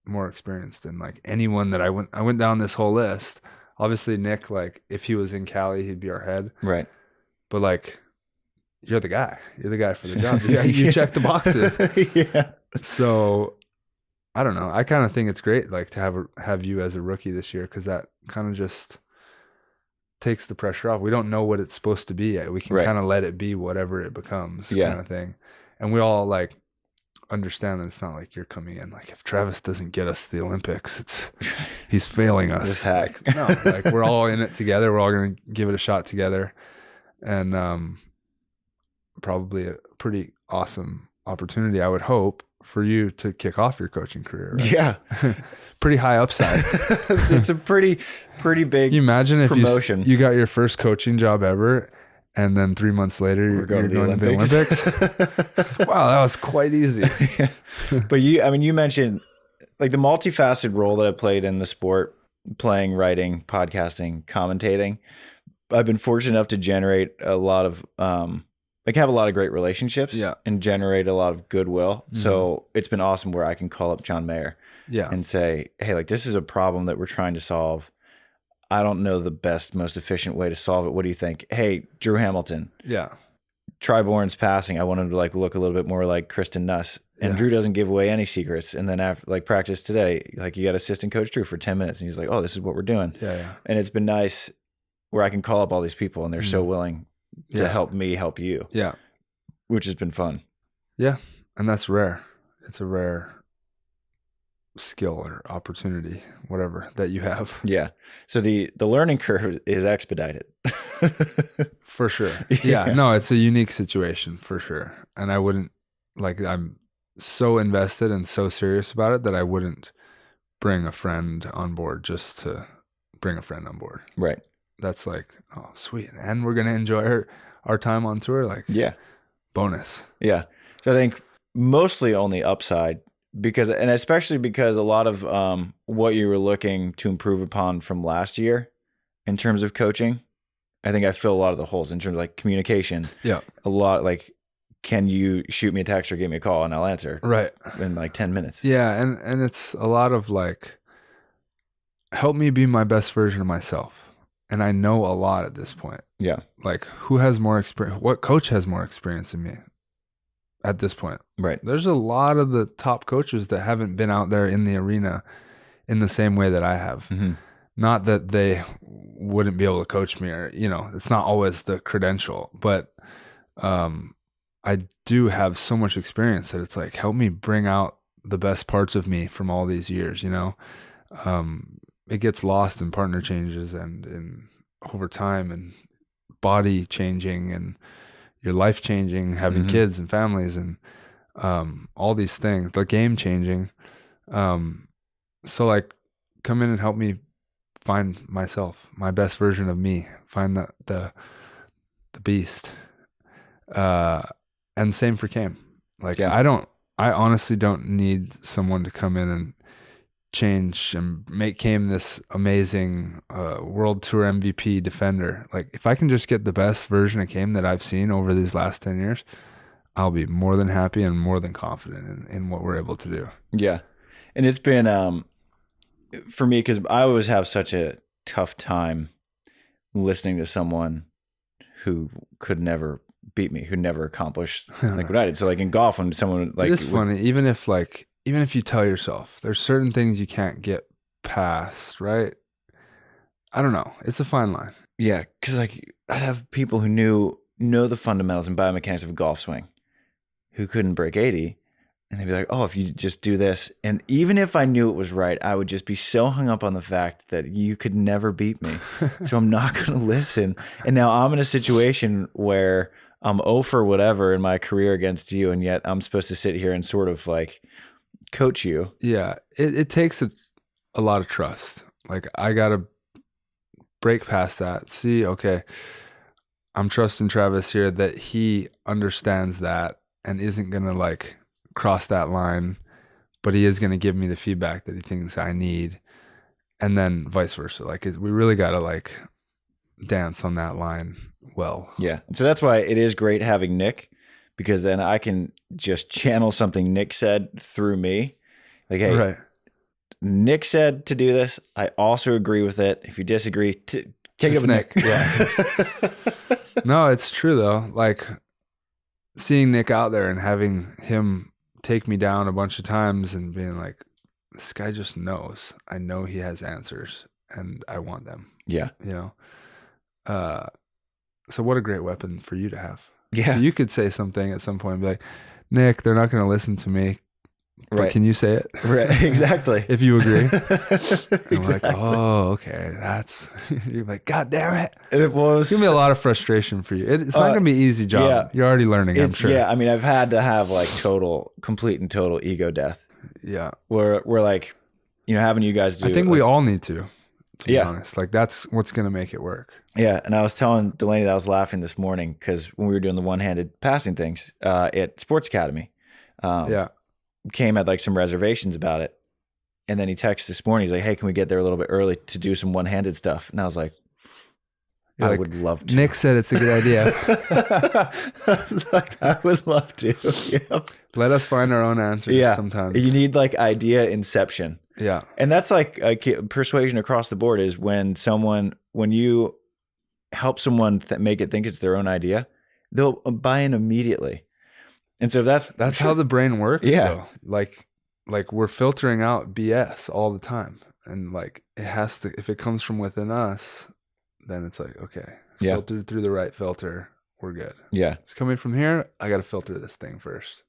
more experience than like anyone that I went down this whole list. Obviously, Nick, like if he was in Cali, he'd be our head. Right. But like, you're the guy. You're the guy for the job. You check the boxes. Yeah. So I don't know. I kind of think it's great, like to have you as a rookie this year, because that kind of just takes the pressure off. We don't know what it's supposed to be yet. We can kind of let it be whatever it becomes, kind of thing. And we all like understand that it's not like you're coming in like if Travis doesn't get us to the Olympics, he's failing us. This hack. Like, no, like we're all in it together. We're all gonna give it a shot together, and probably a pretty awesome opportunity, I would hope, for you to kick off your coaching career. Right? Yeah. Pretty high upside. It's a pretty big Can you imagine if promotion. You got your first coaching job ever and then 3 months later you're going to the Olympics? Wow, that was quite easy. But you mentioned like the multifaceted role that I played in the sport, playing, writing, podcasting, commentating. I've been fortunate enough to generate a lot of have a lot of great relationships and generate a lot of goodwill. Mm-hmm. So it's been awesome where I can call up John Mayer and say, hey, like this is a problem that we're trying to solve. I don't know the best, most efficient way to solve it. What do you think? Hey, Drew Hamilton. Yeah. Tri Bourne's passing. I want him to like look a little bit more like Kristen Nuss. And Drew doesn't give away any secrets. And then after like practice today, like you got assistant coach Drew for 10 minutes and he's like, oh, this is what we're doing. Yeah. And it's been nice where I can call up all these people and they're so willing to help me help you. Yeah. Which has been fun. Yeah. And that's rare. It's a rare skill or opportunity, whatever, that you have. Yeah. So the learning curve is expedited. For sure. Yeah. No, it's a unique situation for sure. And I wouldn't I'm so invested and so serious about it that I wouldn't bring a friend on board just to bring a friend on board. Right. That's like, oh, sweet. And we're going to enjoy our time on tour. Like, yeah. Bonus. Yeah. So I think mostly only upside and especially because a lot of what you were looking to improve upon from last year in terms of coaching, I think I fill a lot of the holes in terms of like communication. Yeah. A lot like, can you shoot me a text or give me a call and I'll answer Right. in like 10 minutes. Yeah. And it's a lot of like, help me be my best version of myself. And I know a lot at this point. Yeah. Like, who has more experience? What coach has more experience than me at this point? Right. There's a lot of the top coaches that haven't been out there in the arena in the same way that I have. Mm-hmm. Not that they wouldn't be able to coach me, or, you know, it's not always the credential, but I do have so much experience that it's like, help me bring out the best parts of me from all these years, you know? It gets lost in partner changes and in over time and body changing and your life changing, having kids and families and all these things, the game changing. So like, come in and help me find myself, my best version of me, find the beast. And same for Cam. Like, I honestly don't need someone to come in and change and make Cam this amazing World Tour MVP defender. Like, if I can just get the best version of Cam that I've seen over these last 10 years, I'll be more than happy and more than confident in what we're able to do. Yeah. And it's been, for me, because I always have such a tough time listening to someone who could never beat me, who never accomplished like what I did. So like in golf, when someone like, it's funny, even if you tell yourself there's certain things you can't get past, right? I don't know. It's a fine line. Yeah. Cause like I'd have people who know the fundamentals and biomechanics of a golf swing who couldn't break 80. And they'd be like, oh, if you just do this. And even if I knew it was right, I would just be so hung up on the fact that you could never beat me. So I'm not going to listen. And now I'm in a situation where I'm 0 for whatever in my career against you. And yet I'm supposed to sit here and sort of like coach you. Yeah. It takes a lot of trust. Like, I got to break past that. See, okay, I'm trusting Travis here that he understands that and isn't going to like cross that line, but he is going to give me the feedback that he thinks I need, and then vice versa. Like, we really got to like dance on that line well. Yeah. So that's why it is great having Nick, because then I can just channel something Nick said through me. Like, hey, right. Nick said to do this. I also agree with it. If you disagree, take it up with Nick. Yeah. No, it's true though. Like, seeing Nick out there and having him take me down a bunch of times and being like, this guy just knows. I know he has answers and I want them. Yeah. You know? So what a great weapon for you to have. Yeah. So you could say something at some point and be like, Nick, they're not going to listen to me. But Right. can you say it? Right. Exactly. If you agree. Exactly. I'm like, oh, okay. You're like, God damn it. And it was It's going to be a lot of frustration for you. It's not going to be an easy job. yeah. You're already learning, I'm sure. Yeah. I mean, I've had to have like complete and total ego death. Yeah. Where we're like, you know, having you guys do. I think we all need to be Yeah. honest. Like, that's what's going to make it work. Yeah. And I was telling Delaney that I was laughing this morning because when we were doing the one-handed passing things at Sports Academy, Yeah. Came had like some reservations about it. And then he texted this morning. He's like, hey, can we get there a little bit early to do some one-handed stuff? And I was like, You're I like, would love to. Nick said it's a good idea. I was like, I would love to. Yep. Let us find our own answers sometimes. You need like idea inception. Yeah. And that's like persuasion across the board is when you help someone make it think it's their own idea, they'll buy in immediately. And so That's how the brain works. Yeah. Though. Like we're filtering out BS all the time. And like it has to, if it comes from within us, then it's like, okay, it's filtered through the right filter. We're good. Yeah. It's coming from here. I got to filter this thing first.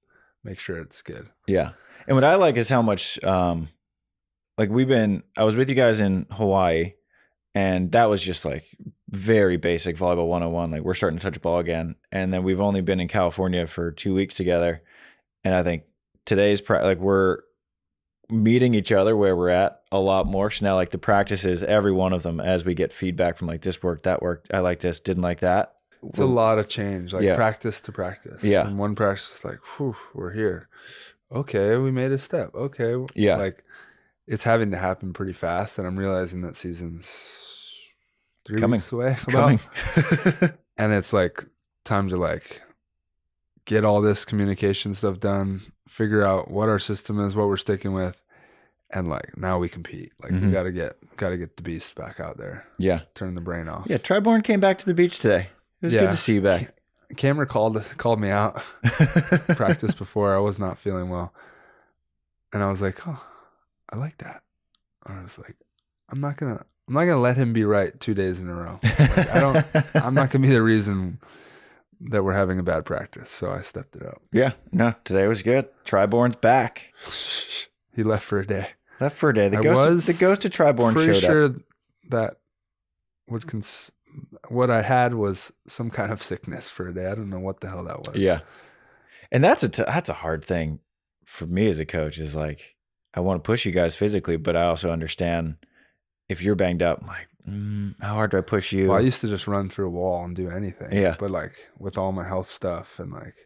Make sure it's good. Yeah. And what I like is how much, like I was with you guys in Hawaii, and that was just like very basic volleyball 101. Like we're starting to touch a ball again. And then we've only been in California for 2 weeks together. And I think today's like we're meeting each other where we're at a lot more. So now like the practices, every one of them, as we get feedback from like this worked, that worked, I like this, didn't like that. It's a lot of change, like practice to practice. Yeah. From one practice, it's like, whew, we're here. Okay, we made a step. Okay. Yeah. Like, it's having to happen pretty fast, and I'm realizing that season's 3 weeks away. And it's like time to like get all this communication stuff done, figure out what our system is, what we're sticking with, and like now we compete. Like we gotta get the beast back out there. Yeah. Turn the brain off. Yeah. Triborn came back to the beach today. It was good to see you back. Cameron called me out practice before. I was not feeling well, and I was like, oh, I like that. I was like, I'm not gonna let him be right 2 days in a row. Like, I'm not gonna be the reason that we're having a bad practice. So I stepped it up. Yeah. No, today was good. Triborn's back. He left for a day. The ghost of Triborn pretty showed sure up. That what I had was some kind of sickness for a day. I don't know what the hell that was. Yeah. And that's a hard thing for me as a coach, is like, I want to push you guys physically, but I also understand if you're banged up, I'm like, how hard do I push you? Well, I used to just run through a wall and do anything. Yeah. But like with all my health stuff, and like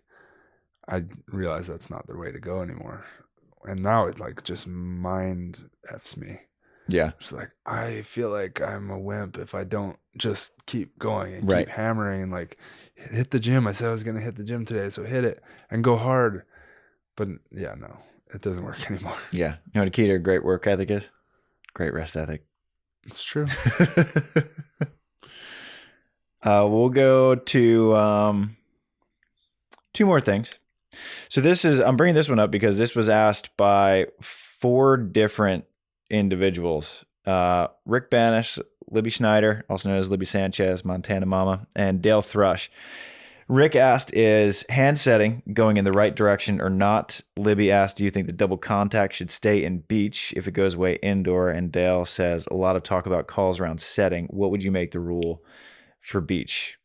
I realized that's not the way to go anymore. And now it like just mind F's me. Yeah. It's like, I feel like I'm a wimp if I don't just keep going and keep hammering and like hit the gym. I said I was going to hit the gym today, so hit it and go hard. But yeah, no, it doesn't work anymore. Yeah. You know what the key to a great work ethic is? Great rest ethic. It's true. We'll go to 2 more things. So I'm bringing this one up because this was asked by 4 different individuals. Rick Banish, Libby Schneider, also known as Libby Sanchez, Montana Mama, and Dale Thrush. Rick asked, is hand setting going in the right direction or not? Libby asked, do you think the double contact should stay in beach if it goes away indoor? And Dale says, a lot of talk about calls around setting. What would you make the rule for beach?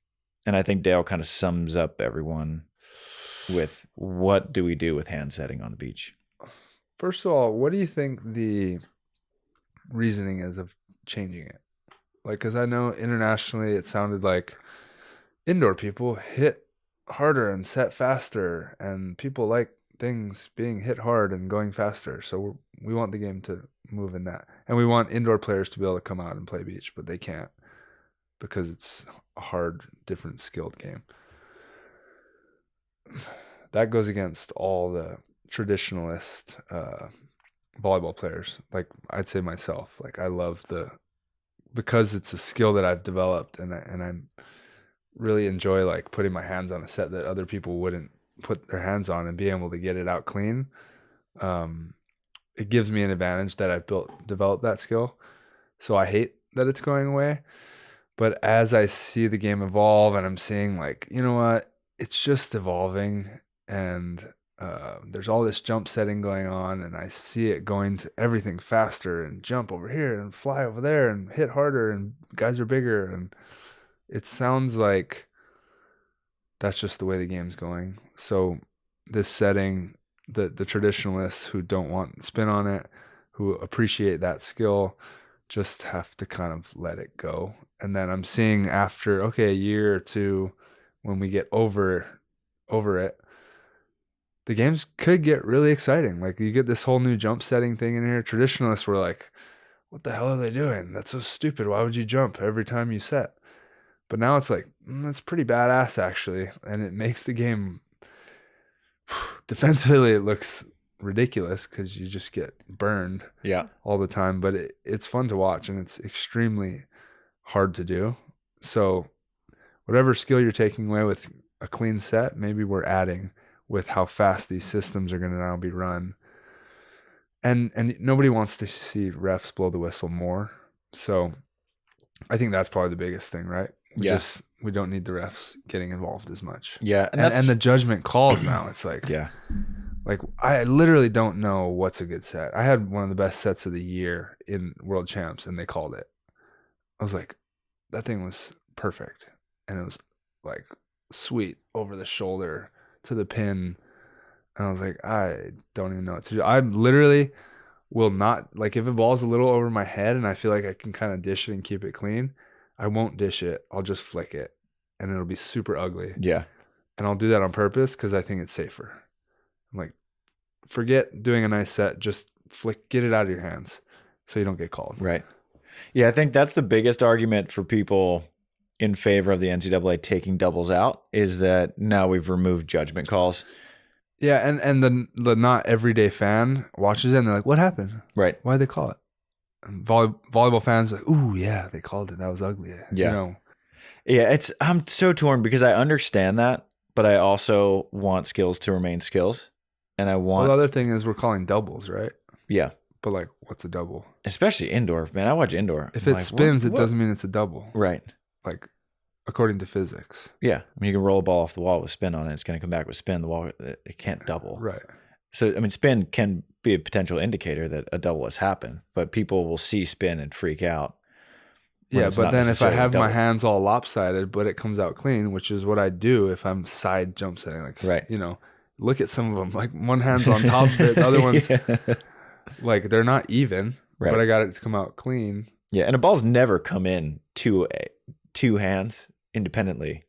And I think Dale kind of sums up everyone with, what do we do with hand setting on the beach? First of all, what do you think the reasoning is of changing it? Like, because I know internationally it sounded like indoor people hit harder and set faster, and people like things being hit hard and going faster. So we want the game to move in that. And we want indoor players to be able to come out and play beach, but they can't because it's a hard, different skilled game. That goes against all the traditionalist volleyball players. Like I'd say myself, like I love because it's a skill that I've developed, and I really enjoy like putting my hands on a set that other people wouldn't put their hands on and being able to get it out clean. It gives me an advantage that I've developed that skill. So I hate that it's going away. But as I see the game evolve and I'm seeing like, you know what, it's just evolving, and there's all this jump setting going on, and I see it going to everything faster and jump over here and fly over there and hit harder, and guys are bigger, and it sounds like that's just the way the game's going. So this setting, the traditionalists who don't want spin on it, who appreciate that skill, just have to kind of let it go. And then I'm seeing after, a year or 2, when we get over it, the games could get really exciting. Like you get this whole new jump setting thing in here. Traditionalists were like, what the hell are they doing? That's so stupid. Why would you jump every time you set? But now it's like, that's pretty badass actually. And it makes the game, defensively it looks ridiculous because you just get burned all the time. But it's fun to watch, and it's extremely hard to do. So whatever skill you're taking away with a clean set, maybe we're adding with how fast these systems are going to now be run. And nobody wants to see refs blow the whistle more. So I think that's probably the biggest thing, right? We don't need the refs getting involved as much. Yeah. And the judgment calls now, it's like, like I literally don't know what's a good set. I had one of the best sets of the year in World Champs, and they called it. I was like, that thing was perfect. And it was like sweet over the shoulder to the pin. And I was like, I don't even know what to do. I literally will not, like if a ball's a little over my head and I feel like I can kind of dish it and keep it clean, I won't dish it. I'll just flick it. and it'll be super ugly. Yeah. And I'll do that on purpose because I think it's safer. I'm like, forget doing a nice set, just get it out of your hands so you don't get called. Right. Yeah, I think that's the biggest argument for people in favor of the NCAA taking doubles out is that now we've removed judgment calls. Yeah, and the not everyday fan watches it and they're like, what happened? Right. Why'd they call it? And volleyball fans are like, ooh, yeah, they called it. That was ugly. Yeah. You know? Yeah, I'm so torn because I understand that, but I also want skills to remain skills. And I want... Well, the other thing is we're calling doubles, right? Yeah. But like, what's a double? Especially indoor. Man, I watch indoor. If it spins, it doesn't mean it's a double. Right. Like, according to physics. Yeah. I mean, you can roll a ball off the wall with spin on it. It's going to come back with spin. The wall, it can't double. Right. So, I mean, spin can be a potential indicator that a double has happened, but people will see spin and freak out. Yeah, but then if I have my hands all lopsided, but it comes out clean, which is what I do if I'm side jump setting. Like, right. You know, look at some of them. Like, one hand's on top of it. The other one's, like, they're not even, right. But I got it to come out clean. Yeah, and a ball's never come in two hands independently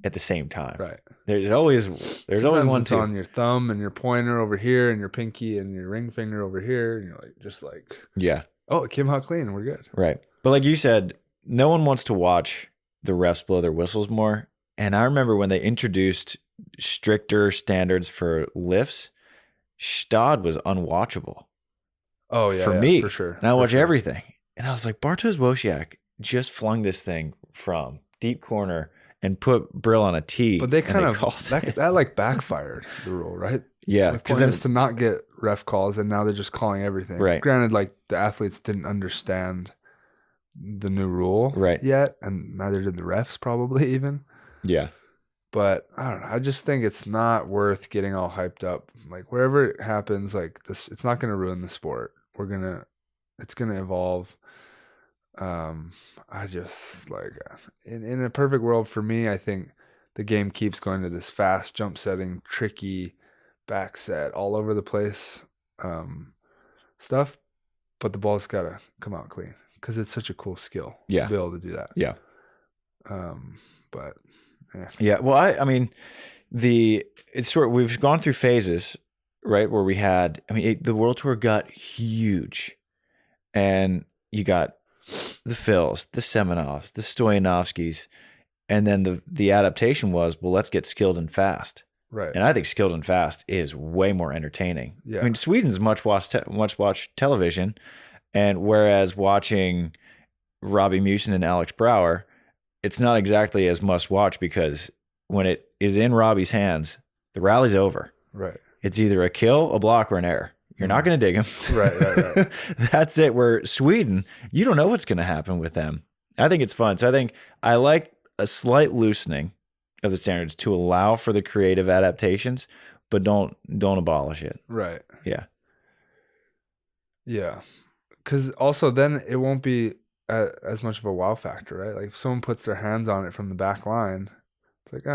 at the same time. Right. There's always one it's on your thumb and your pointer over here and your pinky and your ring finger over here, and you're like, just like, yeah. Oh, it came out clean. We're good. Right. But like you said, no one wants to watch the refs blow their whistles more. And I remember when they introduced stricter standards for lifts, Stade was unwatchable. Oh, yeah. For me. For sure. And I watch everything. And I was like, Bartosz Wojciak just flung this thing from deep corner and put Brill on a tee. But they kind of, that like backfired the rule, right? Yeah. Because then it's to not get ref calls, and now they're just calling everything. Right. Granted, like the athletes didn't understand the new rule yet, and neither did the refs probably even. Yeah. But I don't know. I just think it's not worth getting all hyped up. Like, wherever it happens, like this, it's not going to ruin the sport. It's going to evolve. I just like in a perfect world for me, I think the game keeps going to this fast jump setting, tricky back set, all over the place stuff, but the ball's got to come out clean because it's such a cool skill to be able to do that. Yeah. But yeah. Well, I mean, we've gone through phases, right? Where we had, the World Tour got huge, and you got the Phils, the Semenovs, the Stoyanovskis, and then the adaptation was, well, let's get skilled and fast. Right. And I think skilled and fast is way more entertaining. Yeah. I mean, Sweden's much watched television, and whereas watching Robbie Musen and Alex Brouwer, it's not exactly as must watch because when it is in Robbie's hands, the rally's over. Right. It's either a kill, a block, or an error. You're not going to dig them. Right. That's it. Where Sweden, you don't know what's going to happen with them. I think it's fun. So I think I like a slight loosening of the standards to allow for the creative adaptations, but don't abolish it. Right. Yeah. Yeah. Because also then it won't be as much of a wow factor, right? Like if someone puts their hands on it from the back line, it's like,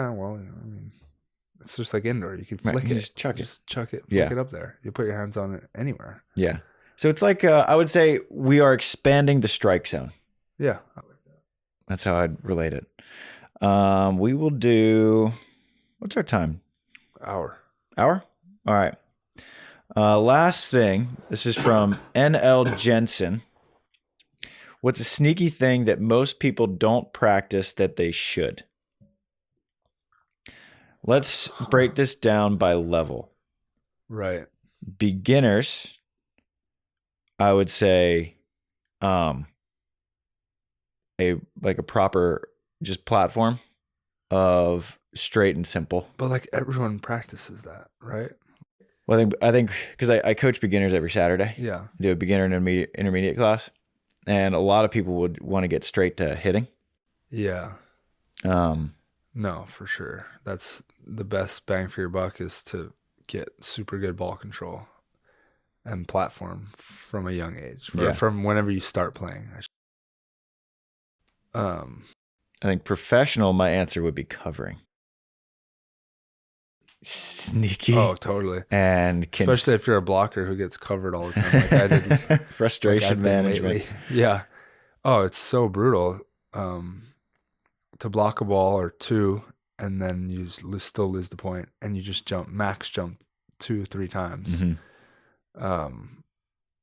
it's just like indoor. You can flick it. Just chuck it. Flick it up there. You put your hands on it anywhere. Yeah. So it's like, I would say we are expanding the strike zone. Yeah. That's how I'd relate it. We will do, what's our time? Hour? All right. Last thing, this is from NL Jensen. What's a sneaky thing that most people don't practice that they should? Let's break this down by level. Right. Beginners, I would say, a proper just platform of straight and simple. But like everyone practices that, right? Well, I think because I coach beginners every Saturday. Yeah. I do a beginner and intermediate class, and a lot of people would want to get straight to hitting. Yeah. No, for sure. That's the best bang for your buck is to get super good ball control and platform from a young age, from whenever you start playing. I think professional, my answer would be covering. Sneaky. Oh, totally. And especially if you're a blocker who gets covered all the time, like I did. Frustration management. Yeah. Oh, it's so brutal. to block a ball or 2, and then you still lose the point, and you just max jump 2-3 times.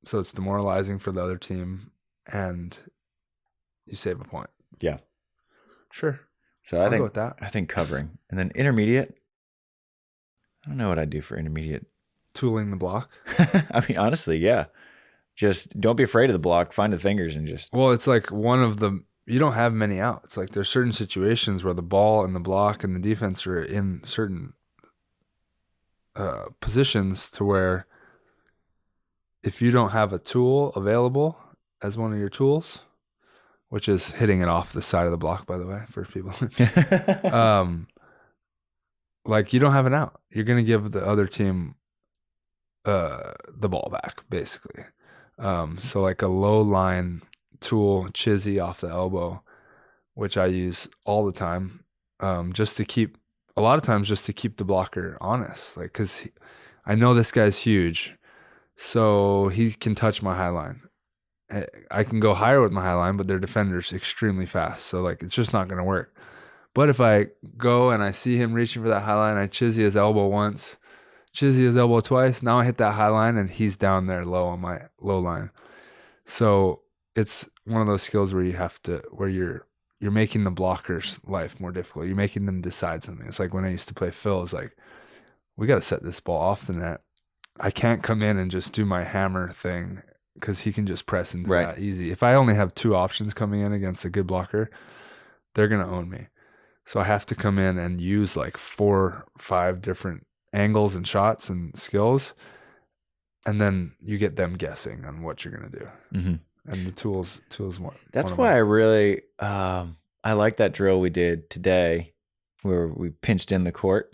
So it's demoralizing for the other team, and you save a point. Yeah. Sure. So I'll go with that. I think covering. And then intermediate, I don't know what I'd do for intermediate. Tooling the block. I mean, honestly, yeah. Just don't be afraid of the block. Find the fingers and just. Well, it's like you don't have many outs. Like there's certain situations where the ball and the block and the defense are in certain positions to where if you don't have a tool available as one of your tools, which is hitting it off the side of the block, by the way, for people, like you don't have an out. You're going to give the other team the ball back, basically. So like a low line tool, chizzy off the elbow, which I use all the time, just to keep the blocker honest. Like, cause I know this guy's huge, so he can touch my high line. I can go higher with my high line, but their defender's extremely fast. So like, it's just not going to work. But if I go and I see him reaching for that high line, I chizzy his elbow once, chizzy his elbow twice. Now I hit that high line and he's down there low on my low line. So it's one of those skills where you're making the blocker's life more difficult. You're making them decide something. It's like when I used to play Phil, it's like, we got to set this ball off the net. I can't come in and just do my hammer thing because he can just press into that easy. If I only have 2 options coming in against a good blocker, they're going to own me. So I have to come in and use like 4 or 5 different angles and shots and skills. And then you get them guessing on what you're going to do. Mm-hmm. And the tools more. That's why I really, I like that drill we did today where we pinched in the court.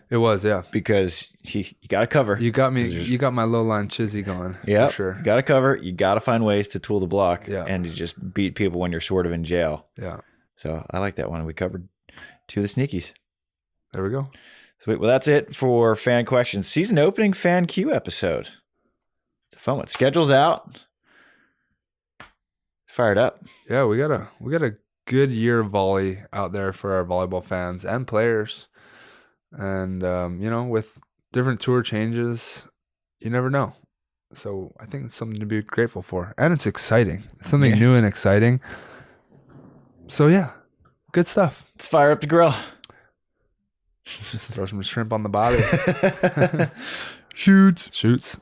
It was, yeah. Because you got to cover. You got my low line chizzy going. Yeah, sure. You got to cover. You got to find ways to tool the block and to just beat people when you're sort of in jail. Yeah. So I like that one. We covered 2 of the sneakies. There we go. Sweet. Well, that's it for fan questions. Season opening fan Q episode. It's a fun one. Schedule's out. Fired up. Yeah, we got a good year of volley out there for our volleyball fans and players. And with different tour changes, you never know. So I think it's something to be grateful for. And it's exciting. It's something new and exciting. So yeah, good stuff. Let's fire up the grill. Just throw some shrimp on the body. Shoots.